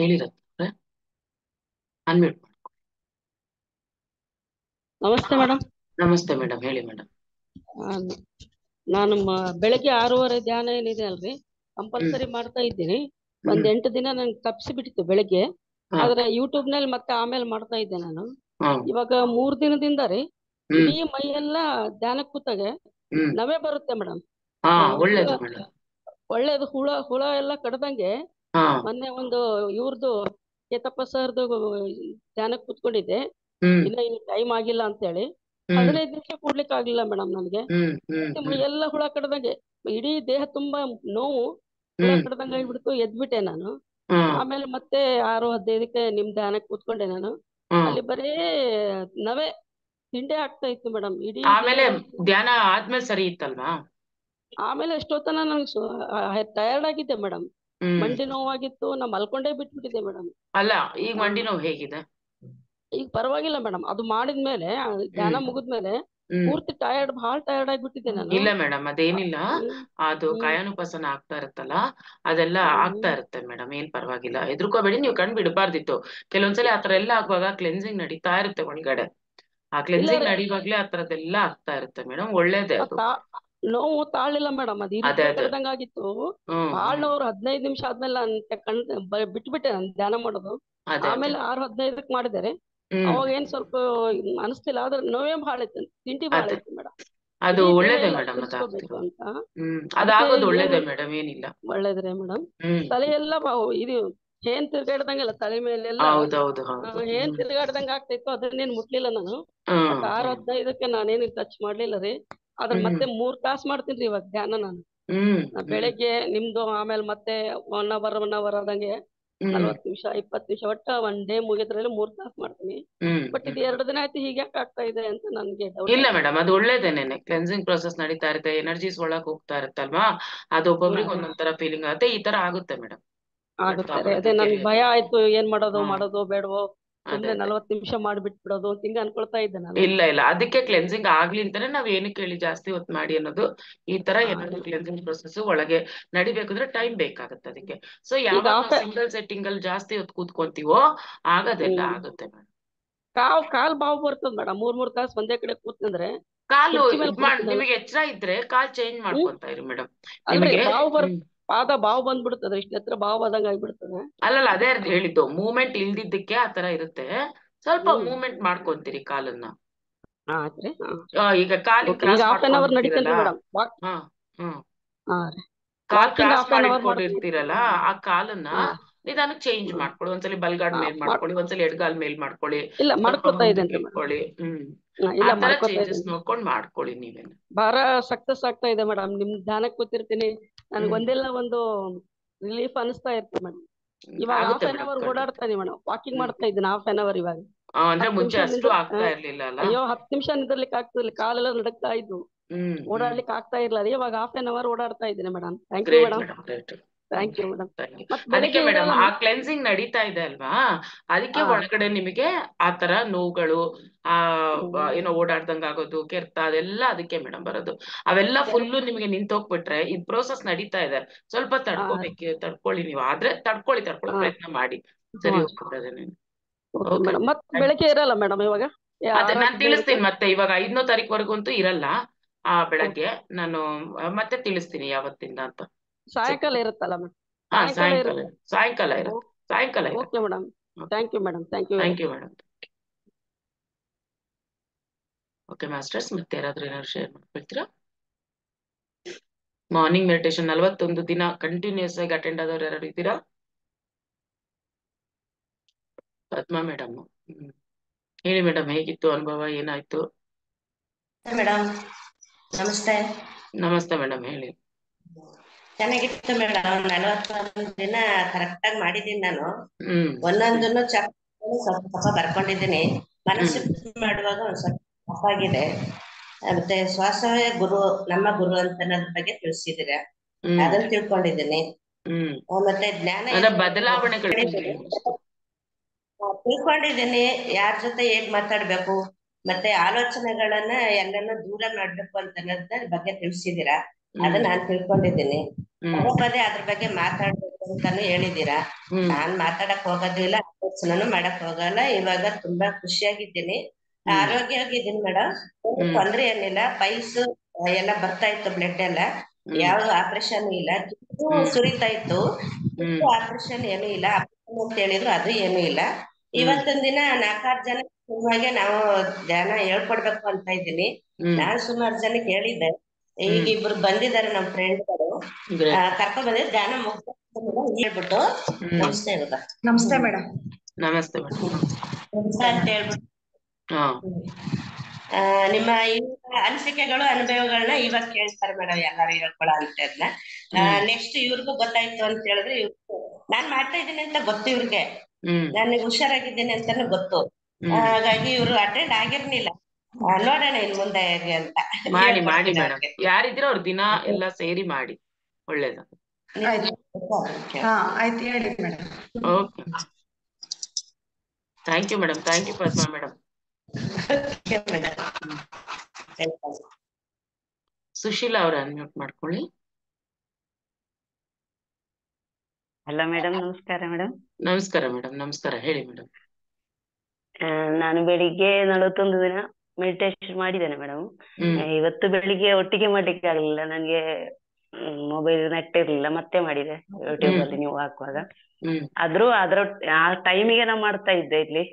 ಹೇಳಿ ರತ್ನ ಅನ್ಮ್ಯೂಟ್ ಮಾಡ್ಕೊ. ನಮಸ್ತೆ ಮೇಡಮ್. ನಮಸ್ತೆ ಮೇಡಮ್, ಹೇಳಿ ಮೇಡಮ್. ನಾನು ಬೆಳಗ್ಗೆ 6:30 ಧ್ಯಾನ ಏನಿದೆ ಅಲ್ರಿ, ಕಂಪಲ್ಸರಿ ಮಾಡ್ತಾ ಇದ್ದೀನಿ. ಒಂದ್ 8 ದಿನ ನಂಗೆ ತಪ್ಸಿ ಬಿಟ್ಟಿತ್ತು ಬೆಳಗ್ಗೆ, ಆದ್ರೆ ಯೂಟ್ಯೂಬ್ ನಲ್ಲಿ ಮತ್ತೆ ಆಮೇಲೆ ಮಾಡ್ತಾ ಇದ್ದೆ ನಾನು. ಇವಾಗ 3 ದಿನದಿಂದ ರೀ ಇಡೀ ಮೈ ಎಲ್ಲ ಧ್ಯಾನಕ್ಕೆ ಕೂತಾಗೆ ನವೆ ಬರುತ್ತೆ ಮೇಡಮ್. ಒಳ್ಳೇದು ಮೇಡಮ್, ಒಳ್ಳೇದು. ಹುಳ ಎಲ್ಲ ಕಡ್ದಂಗೆ. ಮೊನ್ನೆ ಒಂದು ಇವ್ರದ್ದು ಕೇತಪ್ಪ ಸರ್ದು ಧ್ಯಾನಕ್ಕೆ ಕೂತ್ಕೊಂಡಿದ್ದೆ. ಇನ್ನ ಟೈಮ್ ಆಗಿಲ್ಲ ಅಂತ ಹೇಳಿ 15 ನಿಮಿಷ ಕೂಡ್ಲಿಕ್ಕೆ ಆಗ್ಲಿಲ್ಲ ಮೇಡಮ್ ನನಗೆ. ಎಲ್ಲ ಹುಳ ಕಡ್ದಂಗೆ, ಇಡೀ ದೇಹ ತುಂಬಾ ನೋವು, ಹುಳ ಕಡ್ದಂಗೆ ಆಗ್ಬಿಡ್ತು. ಎದ್ಬಿಟ್ಟೆ ನಾನು. ಆಮೇಲೆ ಮತ್ತೆ 6:15ಕ್ಕೆ ನಿಮ್ ಧ್ಯಾನಕ್ಕೆ ಕೂತ್ಕೊಂಡೆ ನಾನು. ಅಲ್ಲಿ ಬರೇ ನವೆ ತಿಂಡೆ ಆಗ್ತಾ ಇತ್ತು ಮೇಡಮ್ ಇಡೀ ಆಮೇಲೆ ಧ್ಯಾನ ಆದ್ಮೇಲೆ ಸರಿ ಇತ್ತಲ್ವಾ? ಆಮೇಲೆ ಎಷ್ಟೊತ್ತನ ನಂಗೆ ಟಯರ್ಡ್ ಆಗಿದ್ದೆ ಮೇಡಮ್. ಮಂಡಿ ನೋವಾಗಿತ್ತು, ನಾ ಮಲ್ಕೊಂಡೇ ಬಿಟ್ಬಿಟ್ಟಿದ್ದೆ ಮೇಡಮ್. ಅಲ್ಲ, ಈಗ ಮಂಡಿ ನೋವು ಹೇಗಿದೆ? ಈಗ ಪರವಾಗಿಲ್ಲ ಮೇಡಮ್. ಅದು ಮಾಡಿದ್ಮೇಲೆ, ಧ್ಯಾನ ಮುಗಿದ್ಮೇಲೆ ಪೂರ್ತಿ ಬಹಳ ಟಯರ್ಡ್ ಆಗಿಬಿಟ್ಟಿದ್ದೆ ನಾನು. ಇಲ್ಲ ಮೇಡಮ್, ಅದೇನಿಲ್ಲ. ಅದು ಕಾಯಾನುಪಸನ ಆಗ್ತಾ ಇರುತ್ತಲ್ಲ, ಅದೆಲ್ಲ ಆಗ್ತಾ ಇರುತ್ತೆ ಮೇಡಮ್. ಏನ್ ಪರವಾಗಿಲ್ಲ, ಹೆದರ್ಕೋಬೇಡಿ. ನೀವು ಕಣ್ ಬಿಡಬಾರ್ದಿತ್ತು. ಕೆಲವೊಂದ್ಸಲಿ ಆತರ ಎಲ್ಲ ಆಗುವಾಗ ಕ್ಲೆನ್ಸಿಂಗ್ ನಡೀತಾ ಇರುತ್ತೆ ಒಳಗಡೆ. ಆ ಕ್ಲೆನ್ಸಿಂಗ್ ನಡಿವಾಗ್ಲೇ ಆ ತರದೆಲ್ಲ ಆಗ್ತಾ ಇರುತ್ತೆ ಮೇಡಮ್. ಒಳ್ಳೇದೇ ಅದು. ನೋವು ತಾಳಿಲ್ಲ ಮೇಡಮ್, ಅದು ಇರಿಕೆ ಕಡ್ದಂಗ ಆಗಿತ್ತು. ಬಹಳ ನೋವು. 15 ನಿಮಿಷ ಆದ್ಮೇಲೆ ಬಿಟ್ಬಿಟ್ಟೆ ನಾನು ಧ್ಯಾನ ಮಾಡೋದು. ಆಮೇಲೆ 6:15ಕ್ಕೆ ಮಾಡಿದರೆ ಅವಾಗ ಏನ್ ಸ್ವಲ್ಪ ಅನಿಸ್ತಿಲ್ಲ, ಆದ್ರೆ ನೋವೇ ಬಹಳ ಇತ್ತು, ತಿಂಡಿ ಬಹಳ ಇತ್ತು ಮೇಡಮ್. ಅದು ಇಡೀ ದೇಹ ಒಳ್ಳೇದೇ ಎಲ್ಲ ಮೇಡಮ್, ಕೂರಿಸ್ಕೋಬೇಕು ಅಂತ. ಅದಾಗೋದು ಒಳ್ಳೇದೇ ಮೇಡಮ್, ಏನಿಲ್ಲ. ಒಳ್ಳೇದ್ರಿ ಮೇಡಮ್. ತಲೆ ಎಲ್ಲ ಇದು ಏನ್ ತಿರ್ಗಾಡ್ದಂಗೆಲ್ಲ ತಲೆ ಮೇಲೆಲ್ಲ ಹೌದೌದು. ಏನ್ ತಿರ್ಗಾಡ್ದಂಗ ಆಗ್ತಾ ಇತ್ತು. ಅದನ್ನೇನ್ ಮುಟ್ಲಿಲ್ಲ ನಾನು. 6:15ಕ್ಕೆ ನಾನೇನು ಟಚ್ ಮಾಡ್ಲಿಲ್ಲ ರೀ. ಆದ್ರೆ ಮತ್ತೆ 3 ತಾಸು ಮಾಡ್ತೀನಿ ಇವಾಗ ಧ್ಯಾನ ನಾನು. ಬೆಳಗ್ಗೆ ನಿಮ್ದು, ಆಮೇಲೆ ಮತ್ತೆ 1 ಅವರ್ ಆದಂಗೆ 40 ನಿಮಿಷ 20 ನಿಮಿಷ, ಒಟ್ಟ 1 ಡೇ ಮುಗಿದ್ರಲ್ಲಿ 3 ತಾಸು ಮಾಡ್ತೀನಿ. ಬಟ್ ಇದು 2 ದಿನ ಆಯ್ತು ಹೀಗೆ ಆಗ್ತಾ ಇದೆ ಅಂತ ನನ್ಗೆ ಡೌಟ್. ಇಲ್ಲ ಮೇಡಮ್, ಅದು ಒಳ್ಳೇದೇನೆ. ಕ್ಲೆನ್ಸಿಂಗ್ ಪ್ರೊಸೆಸ್ ನಡೀತಾ ಇರುತ್ತೆ, ಎನರ್ಜೀಸ್ ಒಳಗ್ ಹೋಗ್ತಾ ಇರುತ್ತಲ್ವಾ, ಅದು ಒಬ್ಬೊಬ್ರಿಗೆ ಒಂದೊಂದರ ಫೀಲಿಂಗ್ ಆಗುತ್ತೆ. ಈ ತರ ಆಗುತ್ತೆ ಮೇಡಮ್. ಆಗುತ್ತೆ. ಅದೇ ನನ್ಗೆ ಭಯ ಆಯ್ತು, ಏನ್ ಮಾಡೋದು ಬೇಡವೋ, ಸುಮ್ನೆ 40 ನಿಮಿಷ ಮಾಡ್ಬಿಟ್ಬಿಡೋದು ಅಂತ ಹಿಂಗ ಅನ್ಕೊಳ್ತಾ ಇದ್ದೆ ನಾನು. ಇಲ್ಲ, ಅದಕ್ಕೆ ಕ್ಲೆನ್ಸಿಂಗ್ ಆಗ್ಲಿ ಅಂತಾನೆ ನಾವ್ ಏನಕ್ಕೆ ಹೇಳಿ ಜಾಸ್ತಿ ಹೊತ್ತು ಮಾಡಿ ಅನ್ನೋದು. ಈ ತರ ಏನಾದ್ರು ಕ್ಲೆನ್ಸಿಂಗ್ ಪ್ರೊಸೆಸ್ ಒಳಗೆ ನಡಿಬೇಕಂದ್ರೆ ಟೈಮ್ ಬೇಕಾಗುತ್ತೆ ಅದಕ್ಕೆ. ಸೊ ಯಾವಾಗ ನಾವು ಸಿಂಗಲ್ ಸೆಟ್ಟಿಂಗ್ ಅಲ್ಲಿ ಜಾಸ್ತಿ ಹೊತ್ತು ಕೂತ್ಕೊಂತೀವೋ ಆಗದೆಲ್ಲ ಆಗುತ್ತೆ ಮೇಡಮ್. ಕಾಲ್ ಬಾವು ಬರ್ತದ ಮೇಡಮ್. 3 ತಾಸು ಒಂದೇ ಕಡೆ ಕೂತ್ನಂದ್ರೆ. ಕಾಲು ನಿಮಗೆ ಎಚ್ಚರ ಇದ್ರೆ ಕಾಲ್ ಚೇಂಜ್ ಮಾಡ್ಕೊಂತ ಇರಿ ಮೇಡಮ್. ಅಲ್ರಿ, ಪಾದ ಬಾವು ಬಂದ್ಬಿಡ್ತದೆ, ಇಷ್ಟ ಹತ್ರ ಬಾವು ಆದಂಗ ಆಗ್ಬಿಡ್ತದೆ. ಅಲ್ಲಲ್ಲ, ಅದೇ ಹೇಳಿದ್ದು. ಮೂವ್ಮೆಂಟ್ ಇಲ್ದಿದ್ದಕ್ಕೆ ಆತರ ಇರುತ್ತೆ. ಸ್ವಲ್ಪ ಮೂವ್ಮೆಂಟ್ ಮಾಡ್ಕೊಂತೀರಿ ಕಾಲನ್ನ. ಈಗ ಕಾಲಿನ ಕ್ರಾಸ್ ಮಾಡ್ಕೊಂಡಿರ್ತೀರಲ್ಲ, ಕಾಲ್ ಕ್ರಾಸ್ ಮಾಡಿಟ್ಕೊಂಡಿರ್ತೀರಲ್ಲ, ಆ ಕಾಲನ್ನ ನಿಧಾನಕ್ಕೆ ಚೇಂಜ್ ಮಾಡ್ಕೊಳ್ಳಿ. ಒಂದ್ಸಲಿ ಬಲ್ಗಾಲ್ ಮೇಲ್ ಮಾಡ್ಕೊಳ್ಳಿ, ಒಂದ್ಸಲಿ ಎಡ್ಗಾಲ್ ಮೇಲ್ ಮಾಡ್ಕೊಳ್ಳಿ, ಸ್ವಲ್ಪ ಮುಂದಕ್ಕೆ ಇಟ್ಕೊಳ್ಳಿ. ಆತರ ಚೇಂಜಸ್ ನೋಡ್ಕೊಂಡ್ ಮಾಡ್ಕೊಳ್ಳಿ. ನೀವೇನು ಬಹಳ ಸಕ್ಸಸ್ ಆಗ್ತಾ ಇದೆ ಮೇಡಮ್. ನಿಮ್ ಧ್ಯಾನಕ್ಕೆ ಕೂತಿರ್ತೀನಿ, ನನ್ಗೆ ಒಂದೆಲ್ಲ ಒಂದು ರಿಲೀಫ್ ಅನಿಸ್ತಾ ಇರ್ತದೆ ಮೇಡಮ್. ಇವಾಗ 1/2 ಅವರ್ ಓಡಾಡ್ತಾ ಇದೀನಿ ಮೇಡಮ್. ವಾಕಿಂಗ್ ಮಾಡ್ತಾ ಇದ್ದೀನಿ 1/2 ಅವರ್ ಇವಾಗ. ಅಂದ್ರೆ ಮುಂಚೆ ಅಷ್ಟು ಆಗ್ತಾ ಇರ್ಲಿಲ್ಲ ಅಲ್ಲ? ಅಯ್ಯೋ, 10 ನಿಮಿಷ ನಿಂದಿರ್ಲಿಕ್ಕೆ ಆಗ್ತಿರ್ಲಿಲ್ಲ, ಕಾಲೆಲ್ಲ ನಡಕ್ತಾ ಇದ್ವು, ಓಡಾಡ್ಲಿಕ್ಕೆ ಆಗ್ತಾ ಇರ್ಲಿಲ್ಲ. ಇವಾಗ 1/2 ಅವರ್ ಓಡಾಡ್ತಾ ಇದ್ದೀನಿ madam. Thank you madam. Thank you madam. ಅದಕ್ಕೆ ಮೇಡಮ್, ಆ ಕ್ಲೆನ್ಸಿಂಗ್ ನಡೀತಾ ಇದೆ ಅಲ್ವಾ, ಅದಕ್ಕೆ ಒಳಗಡೆ ನಿಮಗೆ ಆತರ ನೋವುಗಳು, ಏನೋ ಓಡಾಡ್ದಂಗ ಆಗೋದು, ಕೆರ್ತ, ಅದೆಲ್ಲ ಅದಕ್ಕೆ ಮೇಡಮ್ ಬರೋದು. ಅವೆಲ್ಲ ಫುಲ್ಲು ನಿಮಗೆ ನಿಂತೋಗ್ಬಿಟ್ರೆ, ಈ ಪ್ರೋಸೆಸ್ ನಡೀತಾ ಇದೆ, ಸ್ವಲ್ಪ ತಡ್ಕೊಳ್ಳಿ ನೀವು. ಆದ್ರೆ ತಡ್ಕೊಳ್ಳೋ ಪ್ರಯತ್ನ ಮಾಡಿ, ಸರಿ ಹೋಗ್ತದೆ. ಬೆಳಗ್ಗೆ ಇರಲ್ಲ ಮೇಡಮ್ ಇವಾಗ? ಅದೇ ನಾನ್ ತಿಳಿಸ್ತೀನಿ ಮತ್ತೆ. ಇವಾಗ 5ನೇ ತಾರೀಕುವರೆಗಂತೂ ಇರಲ್ಲ ಬೆಳಗ್ಗೆ. ನಾನು ಮತ್ತೆ ತಿಳಿಸ್ತೀನಿ ಯಾವತ್ತಿಂದ ಅಂತ. ಸಾಯಂಕಾಲ ಇರುತ್ತಲ್ಲ ಮೇಡಮ್? ಸಾಯಂಕಾಲ ಇರುತ್ತೆ. Okay madam. Thank you madam. Thank you madam. Okay masters, ಮತ್ತೆ ಯಾರಾದ್ರೂ ಏನಾದ್ರು ಶೇರ್ ಮಾಡ್ಕೊಳ್ತೀರಾ? ಮಾರ್ನಿಂಗ್ ಮೆಡಿಟೇಷನ್ 41 ದಿನ ಕಂಟಿನ್ಯೂಸ್ ಆಗಿ ಅಟೆಂಡ್ ಆದವ್ರು ಯಾರು ಇದ್ದೀರಾ? ಪದ್ಮಾ ಮೇಡಮ್, ಹೇಳಿ ಮೇಡಮ್, ಹೇಗಿತ್ತು ಅನುಭವ, ಏನಾಯ್ತು? ಮೇಡಮ್ ನಮಸ್ತೆ. ನಮಸ್ತೆ ಮೇಡಮ್, ಹೇಳಿ. ಚೆನ್ನಾಗಿತ್ತು ಮೇಡಮ್. 41 ದಿನ ಕರೆಕ್ಟ್ ಆಗಿ ಮಾಡಿದ್ದೀನಿ ನಾನು. ಒಂದೊಂದನ್ನು ಸ್ವಲ್ಪ ಬರ್ಕೊಂಡಿದ್ದೀನಿ. ಮನಸ್ಸು ಮಾಡುವಾಗ ಒಂದ್ ಸ್ವಲ್ಪ ತಪ್ಪಾಗಿದೆ. ಮತ್ತೆ ಶ್ವಾಸವೇ ಗುರು, ನಮ್ಮ ಗುರು ಅಂತ ಅನ್ನೋದ್ರ ಬಗ್ಗೆ ತಿಳಿಸಿದ್ದೀರಾ, ಅದನ್ನ ತಿಳ್ಕೊಂಡಿದ್ದೀನಿ. ಮತ್ತೆ ಜ್ಞಾನ ಬದಲಾವಣೆಗಳು ತಿಳ್ಕೊಂಡಿದ್ದೀನಿ. ಯಾರ ಜೊತೆ ಹೇಗ್ ಮಾತಾಡ್ಬೇಕು, ಮತ್ತೆ ಆಲೋಚನೆಗಳನ್ನ ಎಲ್ಲಾನು ದೂರ ಮಾಡ್ಬೇಕು ಅಂತ ಅನ್ನೋದ್ರ ಬಗ್ಗೆ ತಿಳಿಸಿದ್ದೀರಾ, ಅದನ್ನ ನಾನ್ ತಿಳ್ಕೊಂಡಿದ್ದೀನಿ. ಪದೇ ಅದ್ರ ಬಗ್ಗೆ ಮಾತಾಡ್ಬೇಕು ಅಂತಾನು ಹೇಳಿದೀರಾ. ನಾನ್ ಮಾತಾಡಕ್ ಹೋಗೋದು ಇಲ್ಲ, ಆಲೋಚನೆನೂ ಮಾಡಕ್ ಹೋಗಲ್ಲ. ಇವಾಗ ತುಂಬಾ ಖುಷಿಯಾಗಿದ್ದೀನಿ, ಆರೋಗ್ಯವಾಗಿದ್ದೀನಿ ಮೇಡಮ್. ತೊಂದ್ರೆ ಏನಿಲ್ಲ. ಪೈಲ್ಸ್ ಎಲ್ಲ ಬರ್ತಾ ಇತ್ತು, ಬ್ಲಡ್ ಎಲ್ಲ. ಯಾವ ಆಪರೇಷನ್ ಇಲ್ಲ. ಸುರಿತಾ ಇತ್ತು, ಆಪರೇಷನ್ ಏನೂ ಇಲ್ಲ. ಆಪರೇಷನ್ ಅಂತ ಹೇಳಿದ್ರು, ಅದು ಏನೂ ಇಲ್ಲ. ಇವತ್ತೊಂದ್ ದಿನ 4-6 ಜನ ಸುಮಾಗೆ ನಾವು ಧ್ಯಾನ ಹೇಳ್ಕೊಡ್ಬೇಕು ಅಂತ ಇದ್ದೀನಿ. ನಾನ್ ಸುಮಾರು ಜನಕ್ಕೆ ಹೇಳಿದ್ದೆ. ಈಗ ಇಬ್ರು ಬಂದಿದ್ದಾರೆ ನಮ್ ಫ್ರೆಂಡ್ಗಳು, ಕರ್ಕೊಂಡ್ ಬಂದಿದ್ದು. ಧ್ಯಾನ ಹೇಳ್ಬಿಟ್ಟು ನಮಸ್ತೆ ಇವಾಗ. ನಮಸ್ತೆ ಮೇಡಮ್. ನಮಸ್ತೆ ಮೇಡಮ್. ಅಂತ ಹೇಳ್ಬಿಟ್ಟು ನಿಮ್ಮ ಅನಿಸಿಕೆಗಳು ಅನುಭವಗಳನ್ನ ಇವಾಗ ಕೇಳ್ತಾರೆ ಮೇಡಮ್. ಎಲ್ಲಾರು ಹೇಳ್ಕೊಳ ಅಂತ ನೆಕ್ಸ್ಟ್ ಇವ್ರಿಗೂ ಗೊತ್ತಾಯ್ತು ಅಂತ ಹೇಳಿದ್ರೆ, ನಾನ್ ಮಾಡ್ತಾ ಇದ್ದೀನಿ ಅಂತ ಗೊತ್ತು ಇವ್ರಿಗೆ, ನನಗೆ ಹುಷಾರಾಗಿದ್ದೀನಿ ಅಂತಾನು ಗೊತ್ತು. ಹಾಗಾಗಿ ಇವ್ರು ಅಟೆಂಡ್ ಆಗಿರ್ಲಿಲ್ಲ. ನೋಡೋಣ ಇನ್ ಮುಂದೆ ಹೇಗೆ ಅಂತ. ಮಾಡಿ ಮಾಡಿ ಮೇಡಮ್, ಯಾರಿದ್ರೆ ಅವ್ರ ದಿನ ಎಲ್ಲ ಸೇರಿ ಮಾಡಿ, ಒಳ್ಳೇದು. ಆಯ್ತು, ಹೇಳಿ madam. Okay, thank you madam. Thank you Padma madam. Sushila ಅವ್ರ ಅನ್ಮ್ಯೂಟ್ ಮಾಡ್ಕೊಳ್ಳಿ. ಹಲೋ ಮೇಡಮ್, ನಮಸ್ಕಾರ ಮೇಡಮ್. ನಮಸ್ಕಾರ ಮೇಡಮ್. ನಮಸ್ಕಾರ, ಹೇಳಿ ಮೇಡಮ್. ನಾನು ಬೆಳಿಗ್ಗೆ 41 ದಿನ ಮೆಡಿಟೇಷನ್ ಮಾಡಿದ್ದೇನೆ ಮೇಡಮ್. ಇವತ್ತು ಬೆಳಿಗ್ಗೆ ಒಟ್ಟಿಗೆ ಮಾಡ್ಲಿಕ್ಕೆ ಆಗ್ಲಿಲ್ಲ, ನನ್ಗೆ ಮೊಬೈಲ್ ನೆಟ್ ಇರ್ಲಿಲ್ಲ, ಮತ್ತೆ ಮಾಡಿದೆ ಯೂಟ್ಯೂಬ್ ಅಲ್ಲಿ ನೀವು ಹಾಕುವಾಗ. ಆದ್ರೂ ಆ ಟೈಮಿಗೆ ನಾ ಮಾಡ್ತಾ ಇದ್ದೆ ಇಲ್ಲಿ.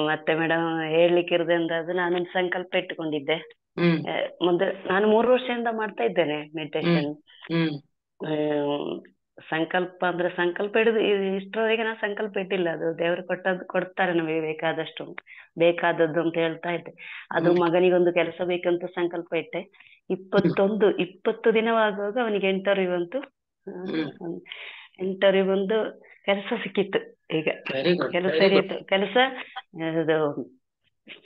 ಮತ್ತೆ ಮೇಡಮ್ ಹೇಳ್ಲಿಕ್ಕೆ ಇರುದಂದ್ರೆ, ನಾನೊಂದು ಸಂಕಲ್ಪ ಇಟ್ಟುಕೊಂಡಿದ್ದೆ. ಮುಂದೆ ನಾನು 3 ವರ್ಷದಿಂದ ಮಾಡ್ತಾ ಇದ್ದೇನೆ ಮೆಡಿಟೇಷನ್. ಸಂಕಲ್ಪ ಅಂದ್ರೆ ಸಂಕಲ್ಪ ಹಿಡಿದು ಇಷ್ಟರವರೆಗೆ ನಾ ಸಂಕಲ್ಪ ಇಟ್ಟಿಲ್ಲ. ಅದು ದೇವರು ಕೊಡ್ತಾರೆ ನಮಗೆ ಬೇಕಾದದ್ದು ಅಂತ ಹೇಳ್ತಾ ಇದ್ದೆ. ಅದು ಮಗನಿಗೊಂದು ಕೆಲಸ ಬೇಕಂತ ಸಂಕಲ್ಪ ಇಟ್ಟೆ. 20 ದಿನವಾಗುವಾಗ ಅವನಿಗೆ ಇಂಟರ್ವ್ಯೂ ಬಂದು ಕೆಲಸ ಸಿಕ್ಕಿತ್ತು. ಈಗ ಕೆಲಸ ಇದು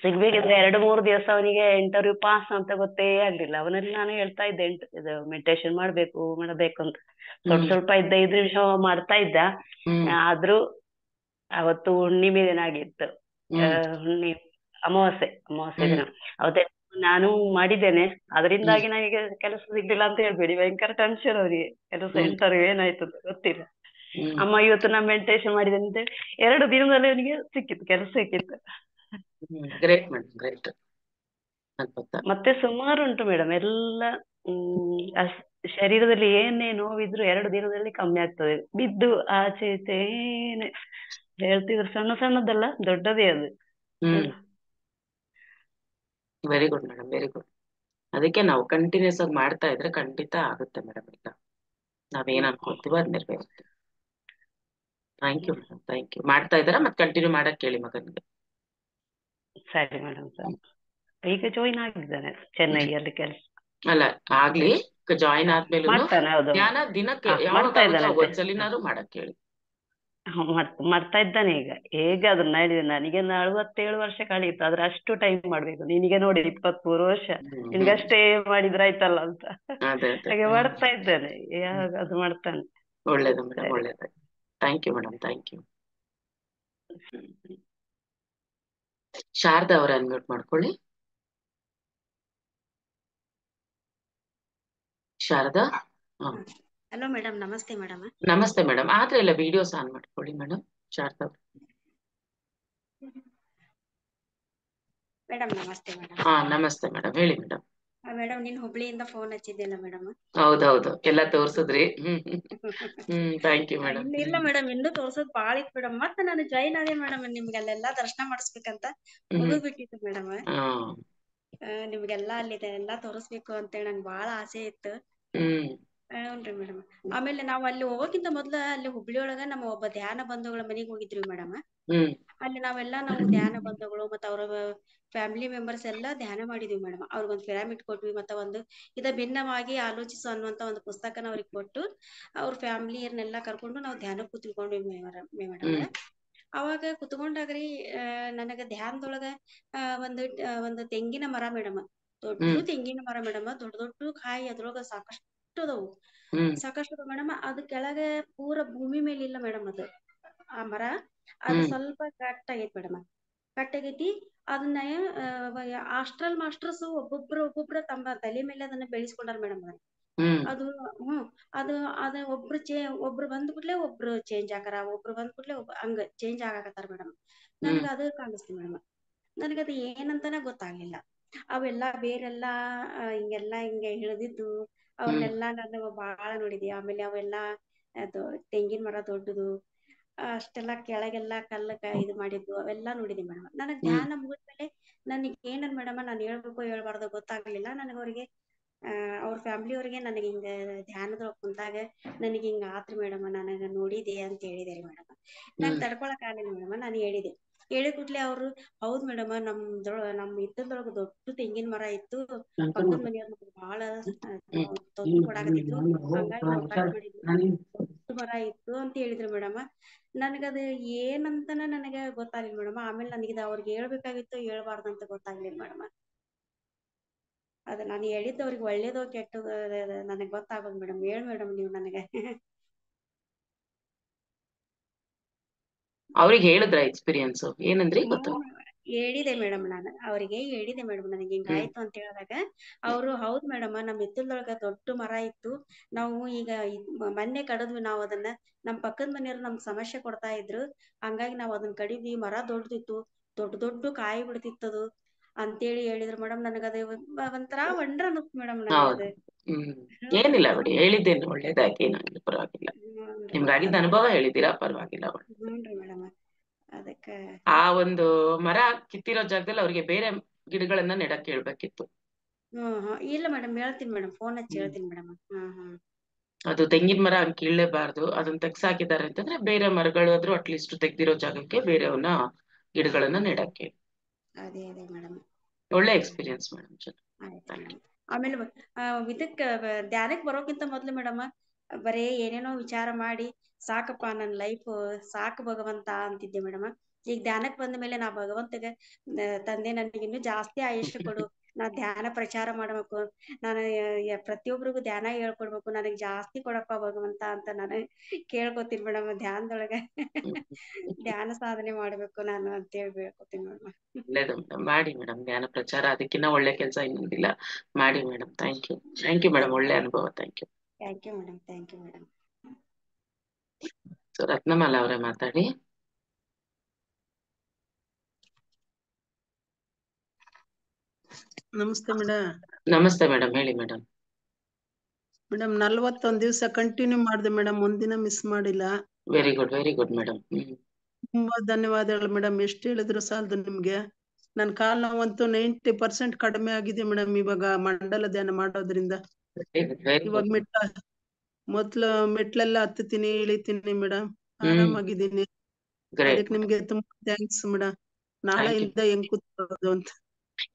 ಸಿಗ್ಬೇಕಿದ್ರೆ 2-3 ದಿವಸ ಅವನಿಗೆ ಇಂಟರ್ವ್ಯೂ ಪಾಸ್ ಅಂತ ಗೊತ್ತೇ ಆಗ್ಲಿಲ್ಲ. ಅವನಲ್ಲಿ ನಾನು ಹೇಳ್ತಾ ಇದ್ದೆ, ಇದು ಮೆಡಿಟೇಷನ್ ಮಾಡಬೇಕು ಅಂತ ಸ್ವಲ್ಪ 5 ನಿಮಿಷ ಮಾಡ್ತಾ ಇದ್ದ. ಆದ್ರೂ ಅವತ್ತು ಹುಣ್ಣಿಮೆ ದಿನ ಆಗಿತ್ತು, ಅಮಾವಾಸ್ಯೆ ದಿನ. ಅವತ್ತೇ ನಾನು ಮಾಡಿದ್ದೇನೆ. ಅದರಿಂದಾಗಿ ನನಗೆ ಕೆಲಸ ಸಿಗ್ಲಿಲ್ಲ ಅಂತ ಹೇಳ್ಬೇಡಿ, ಭಯಂಕರ ಟೆನ್ಷನ್ ಅವರಿಗೆ. ಕೆಲಸ ಇಂಟರ್ವ್ಯೂ ಏನಾಯ್ತು ಅಂತ ಗೊತ್ತಿಲ್ಲ. ಅಮ್ಮ ಇವತ್ತು ನಾ ಮೆಡಿಟೇಷನ್ ಮಾಡಿದ್ದೇನೆ ಅಂತ 2 ದಿನದಲ್ಲಿ ಅವನಿಗೆ ಕೆಲಸ ಸಿಕ್ಕಿತ್ತು. Great madam, great. ಮತ್ತೆ ಸುಮಾರು ಉಂಟು ಮೇಡಮ್ ಎಲ್ಲ. ಶರೀರದಲ್ಲಿ ಏನೇ ನೋವಿದ್ರು 2 ದಿನದಲ್ಲಿ ಕಮ್ಮಿ ಆಗ್ತದೆ. ಬಿದ್ದು ಆಚೆ ಈಚೆ ಏನೇ ಹೇಳ್ತಿದ್ರು, ಸಣ್ಣದಲ್ಲ, ದೊಡ್ಡದೇ ಅದು. Very good madam, very good. ಅದಕ್ಕೆ ನಾವು ಕಂಟಿನ್ಯೂಸ್ ಆಗಿ ಮಾಡ್ತಾ ಇದ್ರೆ ಖಂಡಿತ ಆಗುತ್ತೆ ಮೇಡಮ್. ಇಲ್ಲ ನಾವೇನ್ ಅನ್ಕೊಳ್ತೀವೋ ಅದ್ ನೆರವೇರುತ್ತೆ. Thank you madam, thank you. ಮಾಡ್ತಾ ಇದ್ದಾರಾ? ಮತ್ತೆ ಕಂಟಿನ್ಯೂ ಮಾಡಕ್ ಕೇಳಿ ಮಗನಿಗೆ. ಸರಿ ಮೇಡಮ್. ಈಗ ಜಾಯಿನ್ ಆಗಿದ್ದಾನೆ ಚೆನ್ನೈಯಲ್ಲಿ ಕೆಲಸ. ಅಲ್ಲ, ಆಗ್ಲಿ, ಜಾಯಿನ್ ಆದ್ಮೇಲೆ ಧ್ಯಾನ ದಿನಕ್ಕೆ ಯಾವಾಗ ಒಂದ್ಸಲಿನಾರು ಮಾಡಕ್ ಕೇಳಿ. ಮಾಡ್ತಾ ಇದ್ದಾನೆ ಈಗ. ಹೇಗಾದ್ರು ನನಗೆ 47 ವರ್ಷ ಕಳೀತು, ಆದ್ರೆ ಅಷ್ಟು ಟೈಮ್ ಮಾಡ್ಬೇಕು. ನಿನಗೆ ನೋಡಿ 23 ವರ್ಷ, ನಿನ್ಗಷ್ಟೇ ಮಾಡಿದ್ರೆ ಆಯ್ತಲ್ಲ ಅಂತ ಹಾಗೆ ಮಾಡ್ತಾ ಇದ್ದಾನೆ. ಅದು ಮಾಡ್ತಾನೆ. ಒಳ್ಳೇದು ಮೇಡಮ್, ಒಳ್ಳೇದು. Thank you madam, thank you. Sharada ಅವರ ಅನ್ಮ್ಯೂಟ್ ಮಾಡ್ಕೊಳ್ಳಿ. ಶಾರದಾ. ಹಲೋ ಮೇಡಮ್, ನಮಸ್ತೆ ಮೇಡಮ್. ನಮಸ್ತೆ ಮೇಡಮ್. ಆದ್ರೆ ಎಲ್ಲ ವಿಡಿಯೋಸ್ ಆನ್ ಮಾಡ್ಕೊಳ್ಳಿ ಮೇಡಮ್. ಶಾರದಾ ಮೇಡಮ್ ನಮಸ್ತೆ ಮೇಡಮ್. ನಮಸ್ತೆ ಮೇಡಮ್, ಹೇಳಿ ಮೇಡಮ್. ಮೇಡಮ್, ನೀನ್ ಹುಬ್ಳಿಯಿಂದ ಫೋನ್ ಹಚ್ಚಿದ್ದಿಲ್ಲ ಮೇಡಮ್? ಹೌದೌದು, ಎಲ್ಲ ತೋರ್ಸುದ್ರಿ. Thank you madam. ಇಲ್ಲ ಮೇಡಮ್, ಇನ್ನೂ ತೋರ್ಸೋದ್ ಬಾಳ ಇತ್ತು ಮೇಡಮ್. ಮತ್ತೆ ನಾನು ಜಾಯಿನ್ ಆದೆ ಮೇಡಮ್. ನಿಮ್ಗೆಲ್ಲೆಲ್ಲಾ ದರ್ಶನ ಮಾಡಿಸ್ಬೇಕಂತ ಮುಗಿದ್ಬಿಟ್ಟಿತ್ತು ಮೇಡಮ್. ನಿಮ್ಗೆಲ್ಲಾ ಅಲ್ಲಿ ಎಲ್ಲಾ ತೋರಿಸ್ಬೇಕು ಅಂತೇಳಿ ನಂಗೆ ಬಾಳ ಆಸೆ ಇತ್ತು. ಹ್ಞೂನ್ರಿ ಮೇಡಮ್. ಆಮೇಲೆ ನಾವು ಅಲ್ಲಿ ಹೋಗೋಕ್ಕಿಂತ ಮೊದ್ಲ ಅಲ್ಲಿ ಹುಬ್ಳಿ ಒಳಗ ನಮ್ಮ ಒಬ್ಬ ಧ್ಯಾನ ಬಂಧುಗಳ ಮನೆಗ್ ಹೋಗಿದ್ವಿ ಮೇಡಮ್. ಅಲ್ಲಿ ನಾವು ಧ್ಯಾನ ಬಂಧುಗಳು ಮತ್ತ ಅವ್ರ ಫ್ಯಾಮಿಲಿ ಮೆಂಬರ್ಸ್ ಎಲ್ಲಾ ಧ್ಯಾನ ಮಾಡಿದ್ವಿ ಮೇಡಮ್. ಅವ್ರಿಗೊಂದು ಪಿರಾಮಿಡ್ ಕೊಟ್ವಿ, ಮತ್ತೆ ಒಂದು ಭಿನ್ನವಾಗಿ ಆಲೋಚಿಸು ಅನ್ನುವಂತ ಒಂದು ಪುಸ್ತಕನ ಅವ್ರಿಗೆ ಕೊಟ್ಟು, ಅವ್ರ ಫ್ಯಾಮಿಲಿಯರ್ನೆಲ್ಲಾ ಕರ್ಕೊಂಡು ನಾವು ಧ್ಯಾನ ಕೂತ್ಕೊಂಡ್ವಿ ಮೇಡಮ್. ಅವಾಗ ಕುತ್ಕೊಂಡಾಗ್ರಿ ನನಗ ಧ್ಯಾನದೊಳಗ ಒಂದು ತೆಂಗಿನ ಮರ ಮೇಡಮ್, ದೊಡ್ಡ ತೆಂಗಿನ ಮರ ಮೇಡಮ್, ದೊಡ್ಡ ಕಾಯಿ ಅದ್ರೊಳಗ ಸಾಕಷ್ಟು ಅದಾವು ಮೇಡಮ್. ಅದ್ ಕೆಳಗೆ ಪೂರ ಭೂಮಿ ಮೇಲೆ ಇಲ್ಲ ಮೇಡಮ್. ಅದು ಆ ಮರ ಅದು ಸ್ವಲ್ಪ ಕಟ್ ಆಗೈತಿ ಮೇಡಮ್. ಕಟ್ ಆಗೈತಿ. ಅದನ್ನ ಹಾಸ್ಟೆಲ್ ಮಾಸ್ಟರ್ಸ್ ಒಬ್ಬೊಬ್ರ ತಮ್ಮ ತಲೆ ಮೇಲೆ ಅದನ್ನ ಬೆಳೆಸ್ಕೊಂಡಾರ ಮೇಡಮ್. ಅದು ಅದು ಅದ ಒಬ್ರು ಬಂದ್ಬಿಟ್ಲೆ ಒಬ್ರು ಚೇಂಜ್ ಆಗಾರ, ಒಬ್ರು ಬಂದ್ಬಿಟ್ಲೆ ಹಂಗ ಚೇಂಜ್ ಆಗಾಕತ್ತಾರ ಮೇಡಮ್. ನನಗ ಅದು ಕಾಣಿಸ್ತಿ ಮೇಡಮ್. ನನಗದು ಏನಂತಾನೆ ಗೊತ್ತಾಗ್ಲಿಲ್ಲ. ಅವೆಲ್ಲಾ ಬೇರೆಲ್ಲಾ ಹಿಂಗೆಲ್ಲಾ ಹಿಂಗೆ ಇಳಿದಿದ್ದು ಅವ್ರನ್ನೆಲ್ಲಾ ನಾನು ಬಾಳ ನೋಡಿದೆ. ಆಮೇಲೆ ಅವೆಲ್ಲಾ ಅದು ತೆಂಗಿನ ಮರ ದೊಡ್ಡದು, ಅಷ್ಟೆಲ್ಲಾ ಕೆಳಗೆಲ್ಲಾ ಇದು ಮಾಡಿದ್ದು ಅವೆಲ್ಲಾ ನೋಡಿದೆ ಮೇಡಮ್. ನನಗ್ ಧ್ಯಾನ ಮುಗಿದ್ಮೇಲೆ ನನಗೆ ಏನನ್ ಮೇಡಮ್ ನಾನು ಹೇಳ್ಬೇಕು ಹೇಳ್ಬಾರ್ದು ಗೊತ್ತಾಗ್ಲಿಲ್ಲ. ನನಗ ಅವ್ರಿಗೆ ಅವ್ರ ಫ್ಯಾಮಿಲಿ ಅವ್ರಿಗೆ ನನಗೆ ಹಿಂಗ ಧ್ಯಾನದೊಳಗ್ ಕುಂತಾಗ ನನಗೆ ಹಿಂಗ ಆತ್ರಿ ಮೇಡಮ್, ನನಗ ನೋಡಿದೆ ಅಂತ ಹೇಳಿದೆ ರೀ ಮೇಡಮ್. ನಂಗೆ ತಡ್ಕೊಳಕ್ ಆಗ್ಲಿಲ್ಲ ಮೇಡಮ್. ನಾನು ಹೇಳಿದೆ. ಹೇಳಿದ ಕೂಡ್ಲೆ ಅವ್ರು ಹೌದ್ ಮೇಡಮ್, ನಮ್ ಹಿತ್ತಲದೊಳಗ ದೊಡ್ಡ ತೆಂಗಿನ ಮರ ಇತ್ತು, ಪಕ್ಕದ ಮನೆಯವ್ರ ಬಹಳ ತೊಂದ್ರೆ ಕೊಡಾಕತ್ತಿದ್ರು, ಹಂಗಾಗಿ ನಾವು ಕಟ್ ಮಾಡಿದ್ವಿ, ದೊಡ್ಡ ಮರ ಇತ್ತು ಅಂತ ಹೇಳಿದ್ರು ಮೇಡಮ್. ನನಗದ ಏನಂತನ ನನಗೆ ಗೊತ್ತಾಗ್ಲಿಲ್ಲ ಮೇಡಮ್. ಆಮೇಲೆ ನನಗಿದ ಅವ್ರಿಗೆ ಹೇಳ್ಬೇಕಾಗಿತ್ತು ಹೇಳ್ಬಾರ್ದಂತ ಗೊತ್ತಾಗ್ಲಿಲ್ಲ ಮೇಡಮ್. ಅದ ನಾನು ಹೇಳಿದ್ದು ಅವ್ರಿಗೆ ಒಳ್ಳೇದೋ ಕೆಟ್ಟದೋ ನನಗೆ ಗೊತ್ತಾಗೋದು ಮೇಡಮ್. ಹೇಳ್ ಮೇಡಮ್ ನೀವು ನನಗೆ. ಅವ್ರಿಗೆ ಹೇಳಿದ್ರ ಎಕ್ಸ್ಪೀರಿಯನ್ಸ್ ಏನಂದ್ರಿ ಗೊತ್ತ? ಹೇಳಿದೆ ಮೇಡಮ್. ನಾನು ಅವರಿಗೆ ಹೇಳಿದೆ ಮೇಡಮ್, ನನಗೆ ಹಿಂಗಾಯ್ತು ಅಂತ ಹೇಳಿದಾಗ ಅವರು ಹೌದ್ ಮೇಡಮ್, ನಮ್ ಹಿತ್ತಲದೊಳಗ ದೊಡ್ಡ ಮರ ಇತ್ತು, ನಾವು ಈಗ ಮೊನ್ನೆ ಕಡದ್ವಿ ನಾವು ಅದನ್ನ, ನಮ್ ಪಕ್ಕದ ಮನೆಯವ್ರು ನಮ್ಗ್ ಸಮಸ್ಯೆ ಕೊಡ್ತಾ ಇದ್ರು, ಹಂಗಾಗಿ ನಾವ್ ಅದನ್ನ ಕಡಿದ್ವಿ, ಮರ ದೊಡ್ಡದಿತ್ತು, ದೊಡ್ಡ ದೊಡ್ಡ ಕಾಯಿ ಬಿಡ್ತಿತ್ತದು ಅಂತೇಳಿ ಹೇಳಿದ್ರು ಮೇಡಮ್. ನನಗದ ಒಂಥರ ವಂಡ್ರ ಅನ್ನಿಸ್ತು ಮೇಡಮ್ ನನಗದು. ಏನಿಲ್ಲ ಬಿಡಿ, ಹೇಳಿದ್ದೇನು ಒಳ್ಳೇದಾಗಿ, ಏನಾಗಿಲ್ಲ, ಪರವಾಗಿಲ್ಲ. ನಿಮ್ಗಾಗಿದ್ದ ಅನುಭವ ಹೇಳಿದ್ದೀರಾ, ಪರವಾಗಿಲ್ಲ. ಹ್ಞೂನ್ರಿ ಮೇಡಮ್. ಅದಕ್ಕ ಆ ಒಂದು ಮರ ಕಿತ್ತಿರೋ ಜಾಗದಲ್ಲಿ ಅವ್ರಿಗೆ ಬೇರೆ ಗಿಡಗಳನ್ನ ನೆಡಕ್ ಹೇಳ್ಬೇಕಿತ್ತು. ಇಲ್ಲ ಮೇಡಮ್, ಹೇಳ್ತೀನಿ ಮೇಡಮ್, ಫೋನ್ ಹಚ್ಚಿ ಹೇಳ್ತೀನಿ ಮೇಡಮ್. ಅದು ತೆಂಗಿನ ಮರ ಹಂಗ್ ಕೀಳ್ಲೇಬಾರ್ದು, ಅದನ್ನ ತೆಗ್ಸಾಕಿದ್ದಾರೆ ಅಂತಂದ್ರೆ ಬೇರೆ ಮರಗಳಾದ್ರೂ ಅಟ್ಲೀಸ್ಟ್ ತೆಗ್ದಿರೋ ಜಾಗಕ್ಕೆ ಬೇರೆಯವನ್ನ ಗಿಡಗಳನ್ನ ನೆಡಕ್ಕೆ. ಅದೇ ಅದೇ ಮೇಡಮ್. ಒಳ್ಳೆ ಎಕ್ಸ್ಪೀರಿಯನ್ಸ್ ಮೇಡಮ್. ಆಯ್ತು ಮೇಡಮ್. ಆಮೇಲೆ ಇದಕ್ಕ ಧ್ಯಾನಕ್ಕೆ ಬರೋಕ್ಕಿಂತ ಮೊದ್ಲು ಮೇಡಮ್ ಬರೇ ಏನೇನೋ ವಿಚಾರ ಮಾಡಿ ಸಾಕಪ್ಪ ನನ್ನ ಲೈಫ್ ಸಾಕು ಭಗವಂತ ಅಂತಿದ್ದೆ ಮೇಡಮ್. ಈಗ ಧ್ಯಾನಕ್ಕೆ ಬಂದ ಮೇಲೆ ನಾ ಭಗವಂತಗೆ ತಂದೆ ನನಗೆ ಇನ್ನೂ ಜಾಸ್ತಿ ಆಯುಷ್ಯ ಕೊಡು, ನಾ ಧ್ಯಾನ ಪ್ರಚಾರ ಮಾಡ್ಬೇಕು, ನಾನು ಪ್ರತಿಯೊಬ್ಬರಿಗೂ ಧ್ಯಾನ ಹೇಳ್ಕೊಡ್ಬೇಕು, ನನಗೆ ಜಾಸ್ತಿ ಕೊಡಪ್ಪ ಭಗವಂತ ಅಂತ ನಾನು ಕೇಳ್ಕೊತೀನಿ ಮೇಡಮ್. ಧ್ಯಾನದೊಳಗ ಧ್ಯಾನ ಸಾಧನೆ ಮಾಡ್ಬೇಕು ನಾನು ಅಂತ ಹೇಳಿ ಬೇಡ್ಕೊತೀನಿ ಮೇಡಮ್. ಒಳ್ಳೇದು ಮೇಡಮ್, ಮಾಡಿ ಮೇಡಮ್ ಧ್ಯಾನ ಪ್ರಚಾರ, ಅದಕ್ಕಿಂತ ಒಳ್ಳೆ ಕೆಲಸ ಇನ್ನೊಂದಿಲ್ಲ. ಮಾಡಿ ಮೇಡಮ್. ಥ್ಯಾಂಕ್ ಯು ಮೇಡಮ್, ಒಳ್ಳೆ ಅನುಭವ. Thank you madam. Thank you madam. So Ratnamala ಅವರೇ ಮಾತಾಡಿ. ನಮಸ್ತೆ ಮೇಡಮ್. ನಮಸ್ತೆ ಮೇಡಮ್, ಹೇಳಿ ಮೇಡಮ್. ಮೇಡಮ್ 41 ದಿವಸ ಕಂಟಿನ್ಯೂ ಮಾಡಿದೆ ಮೇಡಮ್, ಒಂದಿನ ಮಿಸ್ ಮಾಡಿಲ್ಲ. Very good madam. ತುಂಬಾ ಧನ್ಯವಾದಗಳು ಮೇಡಮ್. ಎಷ್ಟು ಹೇಳಿದ್ರು ಸಾಲದು ನಿಮ್ಗೆ. ನನ್ನ ಕಾಲ್ ನೋವಂತೂ 90% ಕಡಿಮೆ ಆಗಿದೆ ಮೇಡಮ್ ಇವಾಗ ಮಂಡಲ ಧ್ಯಾನ ಮಾಡೋದ್ರಿಂದ. ಇವಾಗ ಮೊದ್ಲು ಮೆಟ್ಲೆಲ್ಲ ಹತ್ತುತ್ತೀನಿ, ಇಳಿತೀನಿ ಮೇಡಮ್, ಆರಾಮಾಗಿದ್ದೀನಿ. ಅದಕ್ಕೆ ನಿಮ್ಗೆ ತುಂಬಾ ಥ್ಯಾಂಕ್ಸ್ ಮೇಡಮ್. ನಾಳೆಯಿಂದ ಹೆಂಗ್ ಕೂತ್ಕೊಳ್ಳೋದು ಅಂತ.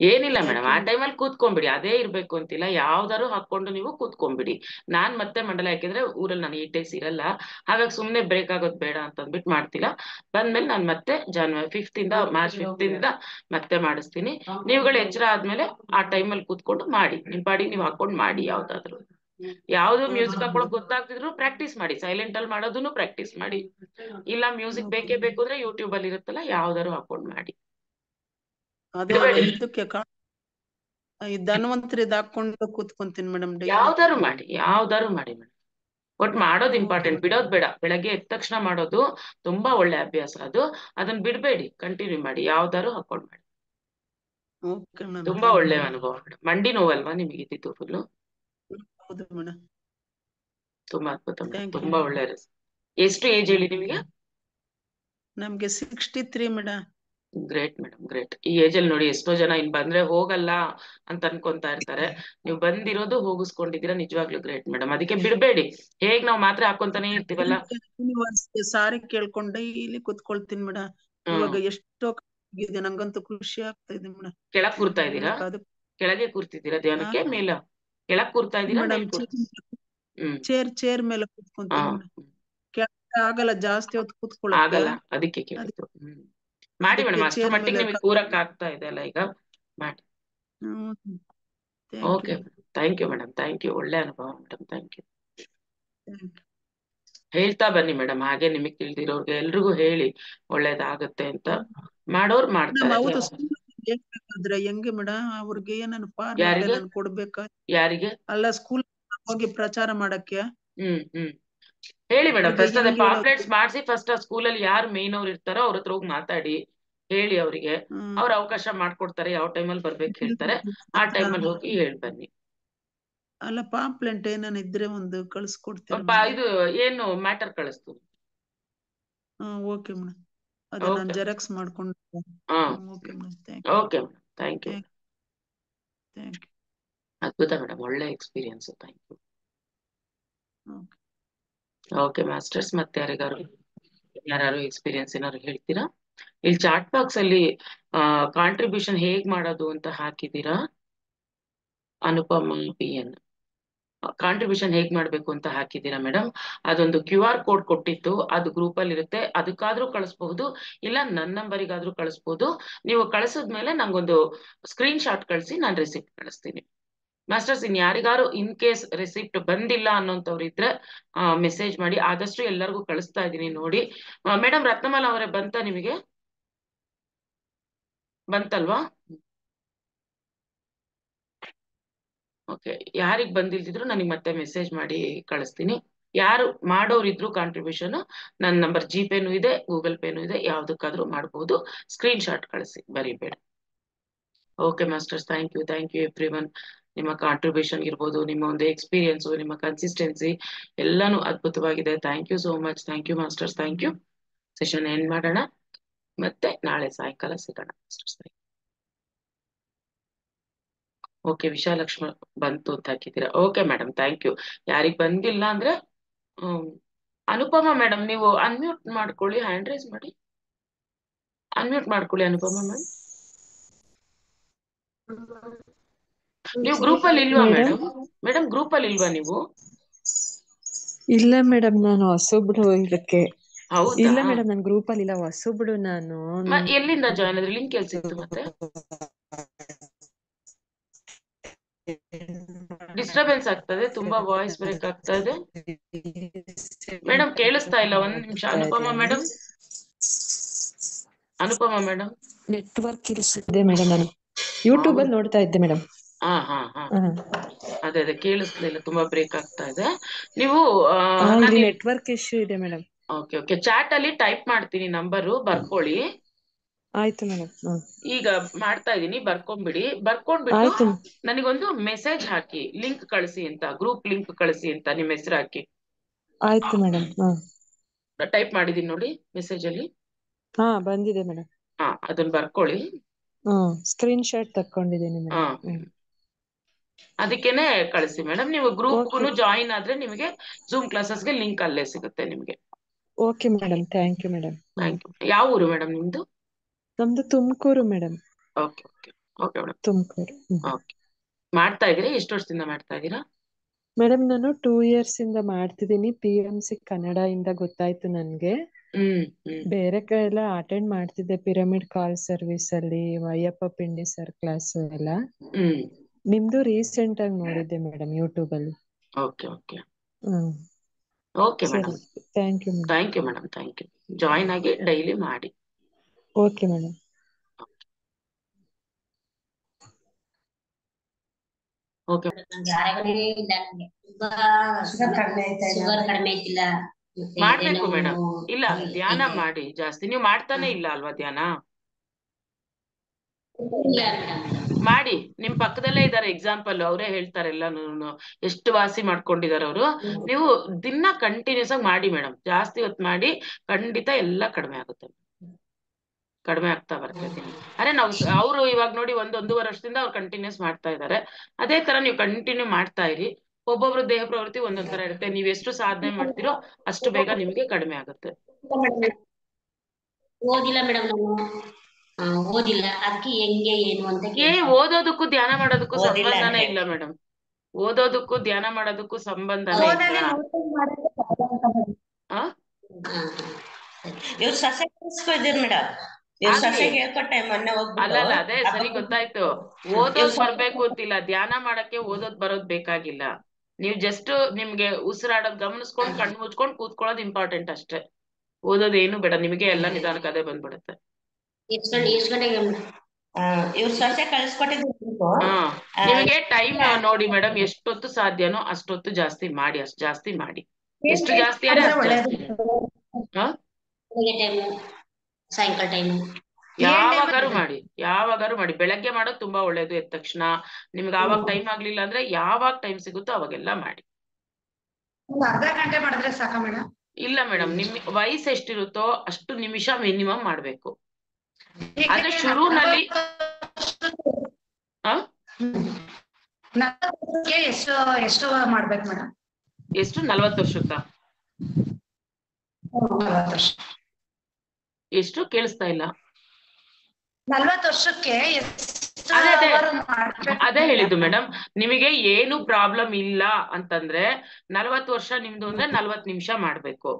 ಏನಿಲ್ಲ ಮೇಡಮ್, ಆ ಟೈಮಲ್ಲಿ ಕೂತ್ಕೊಂಡ್ಬಿಡಿ, ಅದೇ ಇರ್ಬೇಕು ಅಂತಿಲ್ಲ, ಯಾವ್ದಾರು ಹಾಕೊಂಡು ನೀವು ಕೂತ್ಕೊಂಡ್ಬಿಡಿ. ನಾನ್ ಮತ್ತೆ ಮಂಡಲ ಹಾಕಿದ್ರೆ ಊರಲ್ಲಿ ನಾನು 8 days ಇರಲ್ಲ, ಹಾಗಾಗಿ ಸುಮ್ನೆ ಬ್ರೇಕ್ ಆಗೋದ್ ಬೇಡ ಅಂತ ಅಂದ್ಬಿಟ್ಟು ಮಾಡ್ತಿಲ್ಲ. ಬಂದ್ಮೇಲೆ ನಾನು ಮತ್ತೆ ಮಾರ್ಚ್ 5th ಇಂದ ಮತ್ತೆ ಮಾಡಿಸ್ತೀನಿ. ನೀವುಗಳು ಎಚ್ಚರ ಆದ್ಮೇಲೆ ಆ ಟೈಮಲ್ಲಿ ಕೂತ್ಕೊಂಡು ಮಾಡಿ, ನಿಮ್ ಪಾಡಿ ನೀವು ಹಾಕೊಂಡ್ ಮಾಡಿ. ಯಾವ್ದು ಮ್ಯೂಸಿಕ್ ಹಾಕೊಳಕ್ ಗೊತ್ತಾಗ್ತಿದ್ರು ಪ್ರಾಕ್ಟೀಸ್ ಮಾಡಿ, ಸೈಲೆಂಟ್ ಅಲ್ಲಿ ಮಾಡೋದನ್ನು ಪ್ರಾಕ್ಟೀಸ್ ಮಾಡಿ. ಇಲ್ಲ ಮ್ಯೂಸಿಕ್ ಬೇಕೇ ಬೇಕು ಅಂದ್ರೆ ಯೂಟ್ಯೂಬ್ ಅಲ್ಲಿ ಇರುತ್ತಲ್ಲ, ಯಾವ್ದಾರು ಹಾಕೊಂಡ್ ಮಾಡಿ. ಇದಕ್ಕೆ ಧನ್ವಂತರಿದ್ ಹಾಕೊಂಡು ಕೂತ್ಕೊಂತೀನಿ ಮೇಡಮ್. ಯಾವ್ದಾರು ಮಾಡಿ ಮೇಡಮ್. ಒಟ್ ಮಾಡೋದು ಇಂಪಾರ್ಟೆಂಟ್, ಬಿಡೋದ್ ಬೇಡ. ಬೆಳಗ್ಗೆ ಎದ್ದ ತಕ್ಷಣ ಮಾಡೋದು ತುಂಬಾ ಒಳ್ಳೆ ಅಭ್ಯಾಸ ಅದು, ಅದನ್ನ ಬಿಡ್ಬೇಡಿ, ಕಂಟಿನ್ಯೂ ಮಾಡಿ, ಯಾವ್ದಾರು ಹಾಕೊಂಡ್ ಮಾಡಿ. ತುಂಬಾ ಒಳ್ಳೆ ಅನುಭವ ಮೇಡಮ್. ಮಂಡಿ ನೋವಲ್ವಾ ನಿಮಗೆ ಇದ್ದಿದ್ದು ಫುಲ್ಲು? ಹೌದು ಮೇಡಮ್. ತುಂಬಾ ಅದ್ಭುತ ಮೇಡಮ್, ತುಂಬಾ ಒಳ್ಳೆ. ಎಷ್ಟು ಏಜ್ ಹೇಳಿ ನಿಮಗೆ? ನಮ್ಗೆ 63 ಮೇಡಮ್. Great madam, great. ಈ ಏಜ್ ಅಲ್ಲಿ ನೋಡಿ ಎಷ್ಟೋ ಜನ ಇನ್ ಬಂದ್ರೆ ಹೋಗಲ್ಲ ಅಂತ ಅನ್ಕೊಂತಾ ಇರ್ತಾರೆ, ನೀವು ಬಂದಿರೋದು ಹೋಗಿಸ್ಕೊಂಡಿದ್ದೀರಾ, ನಿಜವಾಗ್ಲೂ ಗ್ರೇಟ್ ಮೇಡಮ್. ಅದಕ್ಕೆ ಬಿಡ್ಬೇಡಿ. ಹೇಗ್ ನಾವ್ ಮಾತ್ರ ಹಾಕೊಂತಾನೆ ಇರ್ತೀವಲ್ಲ, ಸಾರಿ ಕೇಳ್ಕೊಂಡೆ ಇಲ್ಲಿ ಕೂತ್ಕೊಳ್ತೀನಿ ಮೇಡಮ್. ಇವಾಗ ಎಷ್ಟೋ ನಂಗಂತೂ ಖುಷಿ ಆಗ್ತಾ ಇದೆ ಮೇಡಮ್. ಕೆಳಗ್ ಕೂರ್ತಾ ಇದ್ದೀರಾ? ಕೆಳಗೆ ಕೂರ್ತಿದ್ದೀರಾ ಧ್ಯಾನಕ್ಕೆ? ಮೇಲ ಕೆಳಗ್ ಕೂರ್ತಾ ಇದ್ದೀರಾ? ಚೇರ್ ಮೇಲೆ ಕೂತ್ಕೊಂತೀನಿ. ಆಗಲ್ಲ ಜಾಸ್ತಿ ಹೊತ್ತು ಕೂತ್ಕೊಳ್ಳೋಕೆ, ಆಗಲ್ಲ, ಅದಕ್ಕೆ ಕೇಳಿದ್ದು. ಮಾಡಿ ಮೇಡಮ್, ಅಷ್ಟರ ಮಟ್ಟಿಗೆ ನಿಮಗೆ ಕೂರಕ್ ಆಗ್ತಾ ಇದೆ ಅಲ್ಲ ಈಗ, ಮಾಡಿ. Okay, thank you madam, thank you. ಒಳ್ಳೆ ಅನುಭವ ಮೇಡಮ್, ಥ್ಯಾಂಕ್ ಯು. ಹೇಳ್ತಾ ಬನ್ನಿ ಮೇಡಮ್, ಹಾಗೆ ನಿಮಗ್ ತಿಳಿದಿರೋರ್ಗೆ ಎಲ್ರಿಗೂ ಹೇಳಿ, ಒಳ್ಳೇದಾಗತ್ತೆ ಅಂತ. ಮಾಡೋರ್ ಮಾಡ್ತಾರೆ. ಹೆಂಗೆ ಮೇಡಮ್ ಅವ್ರಿಗೆ ಏನನ್ನು ಫಾರ್ಮ್ ಕೊಡ್ಬೇಕಾ? ಯಾರಿಗೆ? ಅಲ್ಲ ಸ್ಕೂಲ್ ಹೋಗಿ ಪ್ರಚಾರ ಮಾಡಕ್ಕೆ. ಹೇಳಿ ಮೇಡಮ್, ಫಸ್ಟ್ ಅದೇ ಪಾಂಪ್ಲೆಟ್ಸ್ ಮಾಡಿಸಿ, ಫಸ್ಟ್ ಆ ಸ್ಕೂಲಲ್ಲಿ ಯಾರು ಮೇನ್ ಅವ್ರು ಇರ್ತಾರೋ ಅವ್ರ ಹತ್ರ ಹೋಗಿ ಮಾತಾಡಿ, ಹೇಳಿ ಅವ್ರಿಗೆ, ಅವ್ರ ಅವಕಾಶ ಮಾಡ್ಕೊಡ್ತಾರೆ, ಯಾವ ಟೈಮಲ್ಲಿ ಬರ್ಬೇಕು ಹೇಳ್ತಾರೆ, ಆ ಟೈಮಲ್ಲಿ ಹೋಗಿ ಹೇಳಿ ಬನ್ನಿ. ಅಲ್ಲ, ಪಾಂಪ್ಲೆಂಟ್ ಏನಾನ ಇದ್ರೆ ಒಂದು ಕಳ್ಸ್ಕೊಡ್ತೀರ? ಇದು ಏನು ಮ್ಯಾಟರ್ ಕಳಿಸ್ತು? ಓಕೆ ಮೇಡಮ್, ಅದ ನಾನು ಜೆರಾಕ್ಸ್ ಮಾಡ್ಕೊಂಡು. Okay madam, okay madam, thank you. ಅದ್ಭುತ ಮೇಡಮ್, ಒಳ್ಳೆ experience, thank you. Okay masters, ಮತ್ತೆ ಯಾರು ಎಕ್ಸ್ಪೀರಿಯನ್ಸ್ ಏನಾದ್ರು ಹೇಳ್ತೀರಾ? ಇಲ್ಲಿ ಚಾಟ್ ಬಾಕ್ಸ್ ಅಲ್ಲಿ ಕಾಂಟ್ರಿಬ್ಯೂಷನ್ ಹೇಗ್ ಮಾಡೋದು ಅಂತ ಹಾಕಿದ್ದೀರಾ? ಅನುಪಮ PN ಕಾಂಟ್ರಿಬ್ಯೂಷನ್ ಹೇಗ್ ಮಾಡ್ಬೇಕು ಅಂತ ಹಾಕಿದ್ದೀರಾ ಮೇಡಮ್? ಅದೊಂದು QR ಕೋಡ್ ಕೊಟ್ಟಿತ್ತು, ಅದು ಗ್ರೂಪ್ ಅಲ್ಲಿ ಇರುತ್ತೆ, ಅದಕ್ಕಾದ್ರೂ ಕಳಿಸ್ಬಹುದು, ಇಲ್ಲ ನನ್ನ ನಂಬರಿಗಾದ್ರೂ ಕಳಿಸ್ಬಹುದು. ನೀವು ಕಳಿಸಿದ್ಮೇಲೆ ನಂಗೊಂದು ಸ್ಕ್ರೀನ್ ಶಾಟ್ ಕಳಿಸಿ, ನಾನು ರಿಸಿಪ್ಟ್ ಕಳಿಸ್ತೀನಿ. ಮಾಸ್ಟರ್ಸ್, ಇನ್ ಯಾರಿಗಾರು ಇನ್ ಕೇಸ್ ರಿಸಿಪ್ಟ್ ಬಂದಿಲ್ಲ ಅನ್ನೋಂಥವ್ರು ಇದ್ರೆ ಮೆಸೇಜ್ ಮಾಡಿ, ಆದಷ್ಟು ಎಲ್ಲರಿಗೂ ಕಳಿಸ್ತಾ ಇದ್ದೀನಿ ನೋಡಿ. ಮೇಡಮ್ ರತ್ನಮಾಲಾ ಅವರೇ, ಬಂತಾ ನಿಮಗೆ? ಬಂತಲ್ವಾ? ಓಕೆ, ಯಾರಿಗ್ ಬಂದಿಲ್ದಿದ್ರು ನನಗೆ ಮತ್ತೆ ಮೆಸೇಜ್ ಮಾಡಿ ಕಳಿಸ್ತೀನಿ. ಯಾರು ಮಾಡೋರಿದ್ರು ಕಾಂಟ್ರಿಬ್ಯೂಷನ್, ನನ್ನ ನಂಬರ್ GPayನೂ ಇದೆ, ಗೂಗಲ್ ಪೇನೂ ಇದೆ, ಯಾವ್ದಕ್ಕಾದ್ರೂ ಮಾಡ್ಬೋದು. ಸ್ಕ್ರೀನ್ ಶಾಟ್ ಕಳಿಸಿ, ಬರೀಬೇಡ. Okay masters, thank you everyone. ನಿಮ್ಮ ಕಾಂಟ್ರಿಬ್ಯೂಷನ್ ಇರ್ಬೋದು, ನಿಮ್ಮ ಒಂದು ಎಕ್ಸ್ಪೀರಿಯನ್ಸು, ನಿಮ್ಮ ಕನ್ಸಿಸ್ಟೆನ್ಸಿ ಎಲ್ಲಾನು ಅದ್ಭುತವಾಗಿದೆ. Thank you so much. Thank you masters, thank you. Session end ಮಾಡೋಣ, ಮತ್ತೆ ನಾಳೆ ಸಾಯಂಕಾಲ ಸಿಗೋಣ ಮಾಸ್ಟರ್ಸ್. ಓಕೆ, ವಿಶಾಲಕ್ಷ್ಮಿ ಬಂತು ಅಂತ ಹಾಕಿದ್ದೀರಾ? Okay madam, thank you. ಯಾರಿಗ್ ಬಂದಿಲ್ಲ ಅಂದ್ರೆ ಅನುಪಮ ಮೇಡಮ್, ನೀವು ಅನ್ಮ್ಯೂಟ್ ಮಾಡ್ಕೊಳ್ಳಿ, ಹ್ಯಾಂಡ್ ರೈಸ್ ಮಾಡಿ, ಅನ್ಮ್ಯೂಟ್ ಮಾಡ್ಕೊಳ್ಳಿ ಅನುಪಮ ಮ್ಯಾಮ್. ನೀವು ಗ್ರೂಪ್ ಅಲ್ಲಿ ಇಲ್ವಾ ಮೇಡಮ್? ಮೇಡಮ್ ಗ್ರೂಪ್ ಅಲ್ಲಿ ಇಲ್ವಾ ನೀವು? ಇಲ್ಲ ಮೇಡಮ್, ನಾನು ಹೊಸಬ್ಳು ಇದಕ್ಕೆ. ಹೌದಾ? ಇಲ್ಲ ಮೇಡಮ್, ನಾನು ಗ್ರೂಪ್ ಅಲ್ಲಿ ಇಲ್ಲ, ಹೊಸಬ್ಳು ನಾನು. ಎಲ್ಲಿಂದ ಜಾಯ್ನ್ ಆದ್ರಿ? ಲಿಂಕ್ ಎಲ್ಲಿ ಸಿಕ್ತು? ಮತ್ತೆ ಡಿಸ್ಟರ್ಬೆನ್ಸ್ ಆಗ್ತದೆ, ತುಂಬಾ ವಾಯ್ಸ್ ಬ್ರೇಕ್ ಆಗ್ತಾ ಇದೆ ಮೇಡಮ್, ಕೇಳಿಸ್ತಾ ಇಲ್ಲ. ಒಂದ್ ನಿಮಿಷ ಅನುಪಮ ಮೇಡಮ್. ಅನುಪಮ ಮೇಡಮ್, ನೆಟ್ವರ್ಕ್ ಇದೆ ಮೇಡಮ್, ನಾನು ಯೂಟ್ಯೂಬ್ ಅಲ್ಲಿ ನೋಡ್ತಾ ಇದ್ದೆ ಮೇಡಮ್. ಅದೇ ಕೇಳಿಸ್ಲಿಲ್ಲ, ತುಂಬಾ ಬ್ರೇಕ್ ಆಗ್ತಾ ಇದೆ. ನೀವು ನೆಟ್ವರ್ಕ್ ಇಶ್ಯೂ ಇದೆ ಮೇಡಮ್. ಓಕೆ, ಚಾಟ್ ಅಲ್ಲಿ ಟೈಪ್ ಮಾಡ್ತೀನಿ ನಂಬರು, ಬರ್ಕೊಳ್ಳಿ. ಆಯ್ತು ಮೇಡಮ್. ಈಗ ಮಾಡ್ತಾ ಇದೀನಿ, ಬರ್ಕೊಂಡ್ಬಿಡಿ. ಬರ್ಕೊಂಡ್ಬಿಟ್ಟು ನನಗೊಂದು ಮೆಸೇಜ್ ಹಾಕಿ, ಲಿಂಕ್ ಕಳಿಸಿ ಅಂತ, ಗ್ರೂಪ್ ಲಿಂಕ್ ಕಳಿಸಿ ಅಂತ ನಿಮ್ಮ ಹೆಸರು ಹಾಕಿ. ಆಯ್ತು ಮೇಡಮ್. ಟೈಪ್ ಮಾಡಿದೀನಿ ನೋಡಿ ಮೆಸೇಜ್ ಅಲ್ಲಿ. ಬಂದಿದೆ ಮೇಡಮ್. ಅದನ್ನ ಬರ್ಕೊಳ್ಳಿ. ಸ್ಕ್ರೀನ್ ಶಾಟ್ ತಕೊಂಡಿದ್ದೀನಿ ಮೇಡಮ್. ಅದಕ್ಕೇನೆ ಕಳಿಸಿ ಮೇಡಮ್. ನೀವು ಗ್ರೂಪ್ ಜಾಯಿನ್ ಆದ್ರೆ ನಿಮಗೆ ಜೂಮ್ ಕ್ಲಾಸಸ್ಗೆ ಲಿಂಕ್ ಅಲ್ಲೇ ಸಿಗುತ್ತೆ ನಿಮ್ಗೆ. Okay madam, thank you madam. Thank you. ಯಾವ ಊರು ಮೇಡಮ್ ನಿಮ್ದು? ನಮ್ದು Tumakuru madam. Okay madam, Tumakuru. Okay. ಮಾಡ್ತಾ ಇದ್ದೀರಾ? ಎಷ್ಟು ವರ್ಷದಿಂದ ಮಾಡ್ತಾ ಇದ್ದೀರಾ ಮೇಡಮ್? ನಾನು 2 years ಇಂದ ಮಾಡ್ತಿದ್ದೀನಿ. PMC ಕನ್ನಡ ಇಂದ ಗೊತ್ತಾಯ್ತು ನನ್ಗೆ. ಬೇರೆ ಎಲ್ಲ ಅಟೆಂಡ್ ಮಾಡ್ತಿದ್ದೆ, ಪಿರಮಿಡ್ ಕಾಲ್ ಸರ್ವಿಸ್ ಅಲ್ಲಿ, ಅಯ್ಯಪ್ಪ ಪಿಂಡಿ ಸರ್ ಕ್ಲಾಸ್ ಎಲ್ಲ. ನಿಮ್ದು ರೀಸೆಂಟ್ ಆಗಿ ನೋಡಿದ್ದೆ ಮೇಡಮ್ ಯೂಟ್ಯೂಬ್ ಅಲ್ಲಿ. Okay madam, thank you madam. Thank you madam, thank you. Join ಆಗಿ ಡೈಲಿ ಮಾಡಿ. Okay madam. ಓಕೆ, ಮಾಡ್ಬೇಕು ಮೇಡಮ್. ಇಲ್ಲ, ಧ್ಯಾನ ಮಾಡಿ ಜಾಸ್ತಿ. ನೀವು ಮಾಡ್ತಾನೆ ಇಲ್ಲ ಅಲ್ವಾ ಧ್ಯಾನ? ಮಾಡಿ. ನಿಮ್ ಪಕ್ಕದಲ್ಲೇ ಇದ್ದಾರೆ ಎಕ್ಸಾಂಪಲ್, ಅವರೇ ಹೇಳ್ತಾರೆ ಎಲ್ಲಾನು, ಎಷ್ಟು ವಾಸಿ ಮಾಡ್ಕೊಂಡಿದ್ದಾರೆ ಅವರು. ನೀವು ದಿನ ಕಂಟಿನ್ಯೂಸ್ ಆಗಿ ಮಾಡಿ ಮೇಡಮ್, ಜಾಸ್ತಿ ಹೊತ್ತು ಮಾಡಿ, ಖಂಡಿತ ಎಲ್ಲ ಕಡಿಮೆ ಆಗುತ್ತೆ, ಕಡಿಮೆ ಆಗ್ತಾ ಬರ್ತದೆ. ಅರೆ ಅವರು ಇವಾಗ ನೋಡಿ 1-1.5 ವರ್ಷದಿಂದ ಅವ್ರು ಕಂಟಿನ್ಯೂಸ್ ಮಾಡ್ತಾ ಇದ್ದಾರೆ. ಅದೇ ತರ ನೀವು ಕಂಟಿನ್ಯೂ ಮಾಡ್ತಾ ಇರಿ. ಒಬ್ಬೊಬ್ರು ದೇಹ ಪ್ರವೃತ್ತಿ ಒಂದೊಂದ್ ತರ ಇರುತ್ತೆ. ನೀವ್ ಎಷ್ಟು ಸಾಧನೆ ಮಾಡ್ತೀರೋ ಅಷ್ಟು ಬೇಗ ನಿಮ್ಗೆ ಕಡಿಮೆ ಆಗುತ್ತೆ. ಓದಿಲ್ಲ ಮೇಡಮ್, ನಾನು ಓದಿಲ್ಲ, ಅದಕ್ಕೆ ಹೆಂಗೆ ಏನು ಅಂತ. ಓದೋದಕ್ಕೂ ಧ್ಯಾನ ಮಾಡೋದಕ್ಕೂ ಸಂಬಂಧನೇ ಇಲ್ಲ ಮೇಡಮ್. ಓದೋದಕ್ಕೂ ಧ್ಯಾನ ಮಾಡೋದಕ್ಕೂ ಸಂಬಂಧನೇ ಇಲ್ಲ. ಇವ್ರು ಸೊಸೆ ಕಳಿಸ್ಕೊಳ್ತೀರಿ ಮೇಡಮ್, ಇವ್ರು ಸೊಸೆಗೆ ಹೇಳ್ಕೊಟ್ಟೆ ಮೊನ್ನೆ ಹೋಗ್ಬಿಟ್ಟು. ಅಲ್ಲ, ಅದೇ ಸರಿ ಗೊತ್ತಾಯ್ತು. ಓದೋದ್ ಬರ್ಬೇಕು ಅಂತಿಲ್ಲ, ಧ್ಯಾನ ಮಾಡಕ್ಕೆ ಓದೋದ್ ಬರೋದ್ ಬೇಕಾಗಿಲ್ಲ. ನೀವ್ ಜಸ್ಟ್ ನಿಮ್ಗೆ ಉಸಿರಾಡೋದ್ ಗಮನಿಸ್ಕೊಂಡು ಕಣ್ಣು ಮುಚ್ಕೊಂಡು ಕೂತ್ಕೊಳ್ಳೋದು ಇಂಪಾರ್ಟೆಂಟ್ ಅಷ್ಟೇ. ಓದೋದ್ ಏನು ಬೇಡ, ನಿಮಗೆ ಎಲ್ಲ ನಿಧಾನಕ್ಕೆ ಅದೇ ಬಂದ್ಬಿಡುತ್ತೆ. ಎಷ್ಟು ಗಂಟೆಗೆ ಇವ್ರ ಸೊಸೆ ಕಳಿಸ್ಕೊಟ್ಟಿದ್ರು. ನಿಮಗೆ ಟೈಮ್ ನೋಡಿ ಮೇಡಮ್, ಎಷ್ಟೊತ್ತು ಸಾಧ್ಯನೋ ಅಷ್ಟೊತ್ತು ಜಾಸ್ತಿ ಮಾಡಿ, ಅಷ್ಟು ಜಾಸ್ತಿ ಮಾಡಿ. ಎಷ್ಟು ಜಾಸ್ತಿ ಅರೆ ಅಷ್ಟು ಜಾಸ್ತಿ. ಸಾಯಂಕಾಲ ಟೈಮ್ ಯಾವಾಗಾರು ಮಾಡಿ. ಬೆಳಗ್ಗೆ ಮಾಡೋದು ತುಂಬಾ ಒಳ್ಳೇದು. ಎದ್ದ ತಕ್ಷಣ ನಿಮ್ಗೆ ಆವಾಗ ಟೈಮ್ ಆಗ್ಲಿಲ್ಲ ಅಂದ್ರೆ ಯಾವಾಗ ಟೈಮ್ ಸಿಗುತ್ತೋ ಅವಾಗೆಲ್ಲ ಮಾಡಿ. ಅರ್ಧ ಗಂಟೆ ಮಾಡಿದ್ರೆ ಸಾಕ ಮೇಡಮ್? ಇಲ್ಲ ಮೇಡಮ್, ನಿಮ್ ವಯಸ್ಸು ಎಷ್ಟಿರುತ್ತೋ ಅಷ್ಟು ನಿಮಿಷ ಮಿನಿಮಮ್ ಮಾಡ್ಬೇಕು. ಆದ್ರೆ ಶುರುನಲ್ಲಿ ಎಷ್ಟು ಮಾಡ್ಬೇಕು ಮೇಡಮ್? ಎಷ್ಟು 40 ವರ್ಷಕ್ಕ? 40 ವರ್ಷ. ಎಷ್ಟು ಕೇಳಿಸ್ತಾ ಇಲ್ಲ? 40 ವರ್ಷಕ್ಕೆ ಅದೇ ಹೇಳಿದ್ದು ಮೇಡಮ್, ನಿಮಗೆ ಏನು ಪ್ರಾಬ್ಲಮ್ ಇಲ್ಲ ಅಂತಂದ್ರೆ 40 ವರ್ಷ ನಿಮ್ದು ಅಂದ್ರೆ 40 ನಿಮಿಷ ಮಾಡ್ಬೇಕು.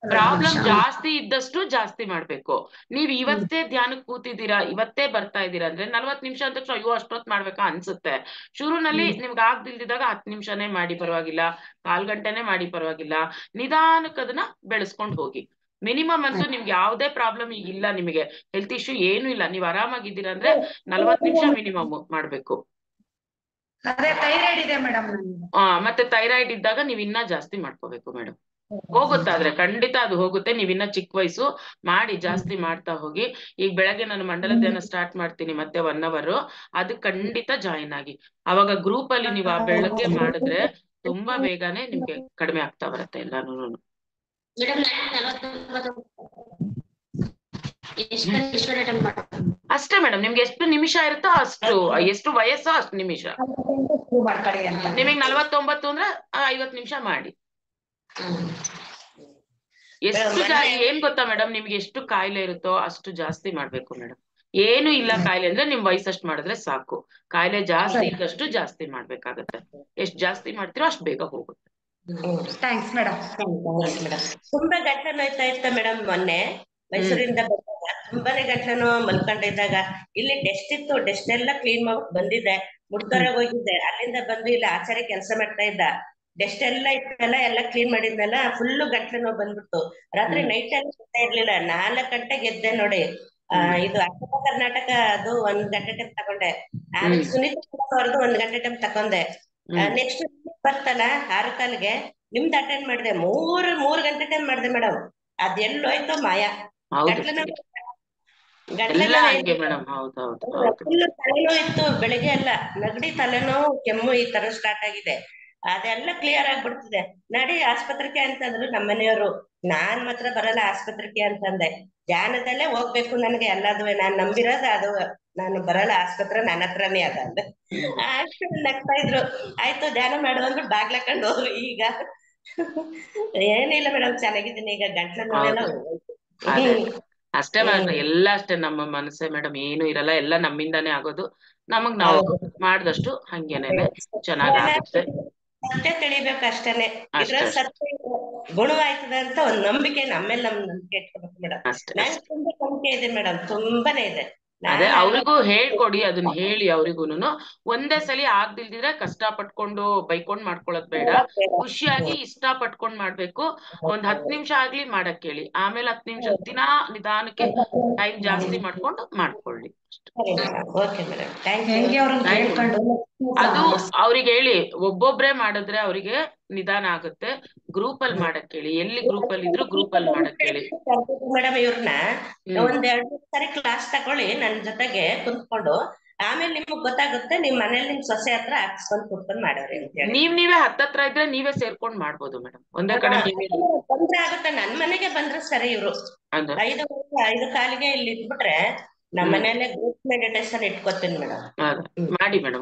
ಪ್ರಾಬ್ಲಮ್ ಜಾಸ್ತಿ ಇದ್ದಷ್ಟು ಜಾಸ್ತಿ ಮಾಡ್ಬೇಕು. ನೀವ್ ಇವತ್ತೇ ಧ್ಯಾನಕ್ಕೆ ಕೂತಿದ್ದೀರಾ, ಇವತ್ತೇ ಬರ್ತಾ ಇದ್ದೀರಾ ಅಂದ್ರೆ 40 ನಿಮಿಷ ಅಂತ ತಕ್ಷಣ ಅಯ್ಯೋ ಅಷ್ಟೊತ್ ಮಾಡ್ಬೇಕಾ ಅನ್ಸುತ್ತೆ. ಶುರುನಲ್ಲಿ ನಿಮ್ಗೆ ಆಗ್ದಿಲ್ದಿದಾಗ 10 ನಿಮಿಷನೇ ಮಾಡಿ ಪರವಾಗಿಲ್ಲ, 1/4 ಗಂಟೆನೆ ಮಾಡಿ ಪರವಾಗಿಲ್ಲ. ನಿಧಾನಕ್ಕೆ ಅದನ್ನ ಬೆಳೆಸ್ಕೊಂಡು ಹೋಗಿ. ಮಿನಿಮಮ್ ಅಂತೂ ನಿಮ್ಗೆ ಯಾವ್ದೇ ಪ್ರಾಬ್ಲಮ್ ಈಗ ಇಲ್ಲ, ನಿಮಗೆ ಹೆಲ್ತ್ ಇಶ್ಯೂ ಏನು ಇಲ್ಲ, ನೀವ್ ಆರಾಮಾಗಿದ್ದೀರಾ ಅಂದ್ರೆ 40 ನಿಮಿಷ ಮಿನಿಮಮ್ ಮಾಡ್ಬೇಕು. ಮತ್ತೆ ಥೈರಾಯ್ಡ್ ಇದ್ದಾಗ ನೀವ್ ಇನ್ನ ಜಾಸ್ತಿ ಮಾಡ್ಕೋಬೇಕು ಮೇಡಮ್. ಹೋಗುತ್ತಾದ್ರೆ ಖಂಡಿತ ಅದು ಹೋಗುತ್ತೆ. ನೀವಿನ್ನ ಚಿಕ್ಕ ವಯಸ್ಸು, ಮಾಡಿ ಜಾಸ್ತಿ ಮಾಡ್ತಾ ಹೋಗಿ. ಈಗ ಬೆಳಗ್ಗೆ ನಾನು ಮಂಡಲ ಧ್ಯಾನ ಸ್ಟಾರ್ಟ್ ಮಾಡ್ತೀನಿ ಮತ್ತೆ 1 hour, ಅದು ಖಂಡಿತ ಜಾಯಿನ್ ಆಗಿ. ಅವಾಗ ಗ್ರೂಪ್ ಅಲ್ಲಿ ನೀವು ಆ ಬೆಳಗ್ಗೆ ಮಾಡಿದ್ರೆ ತುಂಬಾ ಬೇಗನೆ ನಿಮ್ಗೆ ಕಡಿಮೆ ಆಗ್ತಾ ಬರುತ್ತೆ ಎಲ್ಲಾನು. ಅಷ್ಟೇ ಮೇಡಮ್, ನಿಮ್ಗೆ ಎಷ್ಟು ನಿಮಿಷ ಇರುತ್ತೋ ಅಷ್ಟು, ಎಷ್ಟು ವಯಸ್ಸೋ ಅಷ್ಟು ನಿಮಿಷ. ನಿಮಗ್ 49 ಅಂದ್ರೆ 50 ನಿಮಿಷ ಮಾಡಿ. ಎಷ್ಟು ಏನ್ ಗೊತ್ತಾ ಮೇಡಮ್, ನಿಮ್ಗೆ ಎಷ್ಟು ಕಾಯಿಲೆ ಇರುತ್ತೋ ಅಷ್ಟು ಜಾಸ್ತಿ ಮಾಡ್ಬೇಕು ಮೇಡಮ್. ಏನು ಇಲ್ಲ ಕಾಯಿಲೆ ಅಂದ್ರೆ ನಿಮ್ ವಯಸ್ಸಷ್ಟು ಮಾಡಿದ್ರೆ ಸಾಕು. ಕಾಯಿಲೆ ಜಾಸ್ತಿ ಇದ್ದಷ್ಟು ಜಾಸ್ತಿ ಮಾಡ್ಬೇಕಾಗತ್ತೆ. ಎಷ್ಟ್ ಜಾಸ್ತಿ ಮಾಡ್ತೀರೋ ಅಷ್ಟು ಬೇಗ ಹೋಗುತ್ತೆ. Thanks madam. ತುಂಬಾ ಗಂಟಲು ನೋಯ್ತಾ ಇತ್ತು ಮೇಡಮ್. ಮೊನ್ನೆ ಮೈಸೂರಿಂದ ಬಂದಾಗ ತುಂಬಾನೇ ಗಂಟಲು ಮಲ್ಕೊಂಡಿದ್ದಾಗ ಇಲ್ಲಿ ಡೆಸ್ಟ್ ಇತ್ತು, ಡೆಸ್ಟ್ ಎಲ್ಲ ಕ್ಲೀನ್ ಮಾಡ್ಬಿಟ್ಟು ಬಂದಿದ್ದೆ. ಮುಡ್ಕರಾಗ ಹೋಗಿದ್ದೆ, ಅಲ್ಲಿಂದ ಬಂದು ಇಲ್ಲಿ ಆಚಾರ್ಯ ಕೆಲಸ ಮಾಡ್ತಾ ಇದ್ದ. ಡೆಸ್ಟ್ ಎಲ್ಲ ಇತ್ತಲ್ಲ, ಎಲ್ಲ ಕ್ಲೀನ್ ಮಾಡಿದ್ನಲ್ಲ, ಫುಲ್ಲು ಗಂಟ್ಲು ನೋವು ಬಂದ್ಬಿಡ್ತು. ರಾತ್ರಿ ನೈಟ್ ಅಲ್ಲಿ ಸುತ್ತಾ ಇರ್ಲಿಲ್ಲ. 4 ಗಂಟೆಗೆ ಎದ್ದೆ ನೋಡಿ. ಇದು ಅಖಿಲ ಕರ್ನಾಟಕ ಅದು 1 ಗಂಟೆ ಟೈಮ್ ತಗೊಂಡೆ. ಆಮೇಲೆ ಸುನೀತಾ ಅವ್ರದ್ದು 1 ಗಂಟೆ ಟೈಮ್ ತಗೊಂಡೆ. ನೆಕ್ಸ್ಟ್ ಬರ್ತಲ್ಲ 6 ಕಾಲಿಗೆ ನಿಮ್ದು ಅಟೆಂಡ್ ಮಾಡಿದೆ. 3 ಗಂಟೆ ಟೈಮ್ ಮಾಡಿದೆ ಮೇಡಮ್. ಅದೆಲ್ಲೋಯ್ತು ಮಾಯ. ಫುಲ್ ತಲೆನೋವು ಇತ್ತು ಬೆಳಿಗ್ಗೆ ಎಲ್ಲ, ನೆಗಡಿ, ತಲೆನೋವು, ಕೆಮ್ಮು ಈ ತರ ಸ್ಟಾರ್ಟ್ ಆಗಿದೆ. ಅದೆಲ್ಲ ಕ್ಲಿಯರ್ ಆಗ್ಬಿಡ್ತಿದೆ. ನಡಿ ಆಸ್ಪತ್ರೆಗೆ ಅಂತಂದ್ರು ನಮ್ಮನೆಯವರು. ನಾನ್ ಮಾತ್ರ ಬರಲ್ಲ ಆಸ್ಪತ್ರೆಗೆ ಅಂತಂದೆ. ಧ್ಯಾನದಲ್ಲೇ ಹೋಗ್ಬೇಕು ನನ್ಗೆ ಎಲ್ಲದುವೆ, ನಾನ್ ನಂಬಿರೋದು ಅದು. ನಾನು ಬರಲ್ಲ ಆಸ್ಪತ್ರೆ, ನನ್ನ ಹತ್ರನೇ ಅದ ಅಂದೆ. ಅಷ್ಟು ನಗ್ತಾ ಇದ್ರು. ಆಯ್ತು ಧ್ಯಾನ ಮಾಡುವಂದ್ಬಿಟ್ಟು ಬಾಗ್ಲಾಕೊಂಡು ಹೋದ್ರು. ಈಗ ಏನಿಲ್ಲ ಮೇಡಮ್, ಚೆನ್ನಾಗಿದ್ದೀನಿ ಈಗ. ಗಂಟ್ಲು ನೋವೆಲ್ಲ ಅಷ್ಟೇ ಮಾಡ್ರಿ. ಎಲ್ಲ ಅಷ್ಟೇ, ನಮ್ಮ ಮನಸ್ಸೇ ಮೇಡಮ್, ಏನು ಇರಲ್ಲ, ಎಲ್ಲ ನಮ್ಮಿಂದಾನೇ ಆಗೋದು. ನಮಗ್ ನಾವು ಮಾಡ್ದಷ್ಟು ಹಂಗೇನೇನೆ ಚೆನ್ನಾಗಾಗುತ್ತೆ. ಸತ್ಯ ತಿಳಿಬೇಕು ಅಷ್ಟೇನೆ. ಇದ್ರ ಸತ್ಯ ಗುಣವಾಯ್ತದ ಅಂತ ಒಂದ್ ನಂಬಿಕೆ ನಮ್ಮೇಲೆ ನಂಬಿಕೆ ಇಟ್ಕೋಬೇಕು ಮೇಡಮ್. ನಂಗೆ ತುಂಬಾ ನಂಬಿಕೆ ಇದೆ ಮೇಡಮ್, ತುಂಬಾನೇ ಇದೆ. ಅದೇ ಅವ್ರಿಗೂ ಹೇಳ್ಕೊಡಿ, ಅದನ್ನ ಹೇಳಿ ಅವ್ರಿಗೂನು. ಒಂದೇ ಸಲಿ ಆಗ್ದಿಲ್ದಿದ್ರೆ ಕಷ್ಟ ಪಟ್ಕೊಂಡು ಬೈಕೊಂಡ್ ಮಾಡ್ಕೊಳದ್ ಬೇಡ. ಖುಷಿಯಾಗಿ ಇಷ್ಟ ಪಟ್ಕೊಂಡ್ ಮಾಡ್ಬೇಕು. ಒಂದ್ 10 ನಿಮಿಷ ಆಗ್ಲಿ ಮಾಡಕ್ ಹೇಳಿ. ಆಮೇಲೆ 10 ನಿಮಿಷ ದಿನಾ ನಿಧಾನಕ್ಕೆ ಟೈಮ್ ಜಾಸ್ತಿ ಮಾಡ್ಕೊಂಡು ಮಾಡ್ಕೊಳ್ಳಿ. ಅದು ಅವ್ರಿಗೆ ಹೇಳಿ, ಒಬ್ಬೊಬ್ರೆ ಮಾಡಿದ್ರೆ ಅವ್ರಿಗೆ ನಿಧಾನ ಆಗುತ್ತೆ. ಗ್ರೂಪ್ ಅಲ್ಲಿ ಮಾಡಕ್ ಹೇಳಿ. ಎಲ್ಲಿ ಗ್ರೂಪ್ ಅಲ್ಲಿ ಇದ್ರು ಗ್ರೂಪ್ ಅಲ್ಲಿ ಮಾಡಕ್ ಹೇಳಿ ಮೇಡಮ್. ಇವ್ರನ್ನ ಒಂದ್ 2 ಸಾರಿ ಕ್ಲಾಸ್ ತಗೊಳ್ಳಿ ನನ್ ಜೊತೆಗೆ ಕುಂತ್ಕೊಂಡು. ಆಮೇಲೆ ನಿಮ್ಗ್ ಗೊತ್ತಾಗುತ್ತೆ, ನಿಮ್ ಮನೇಲಿ ನಿಮ್ ಸೊಸೆ ಹತ್ರ ಹಾಕ್ಸ್ಕೊಂಡ್ ಕುತ್ಕೊಂಡ್ ಮಾಡೋರಿ ಅಂತ ಹೇಳಿ. ನೀವೇ ಹತ್ತತ್ರ ಇದ್ರೆ ನೀವೇ ಸೇರ್ಕೊಂಡ್ ಮಾಡ್ಬೋದು ಮೇಡಮ್. ಒಂದೇ ಕಡೆ ಬಂದ್ರೆ ಆಗುತ್ತೆ. ನನ್ ಮನೆಗೆ ಬಂದ್ರೆ ಸರಿ. ಇವ್ರು 5 ಕಾಲಿಗೆ ಇಲ್ಲಿ ಇಟ್ಬಿಟ್ರೆ ನಮ್ಮ ಮನೆಯಲ್ಲೇ ಗ್ರೂಪ್ ಮೆಡಿಟೇಷನ್ ಇಟ್ಕೋತೀನಿ ಮೇಡಮ್. ಮಾಡಿ ಮೇಡಮ್.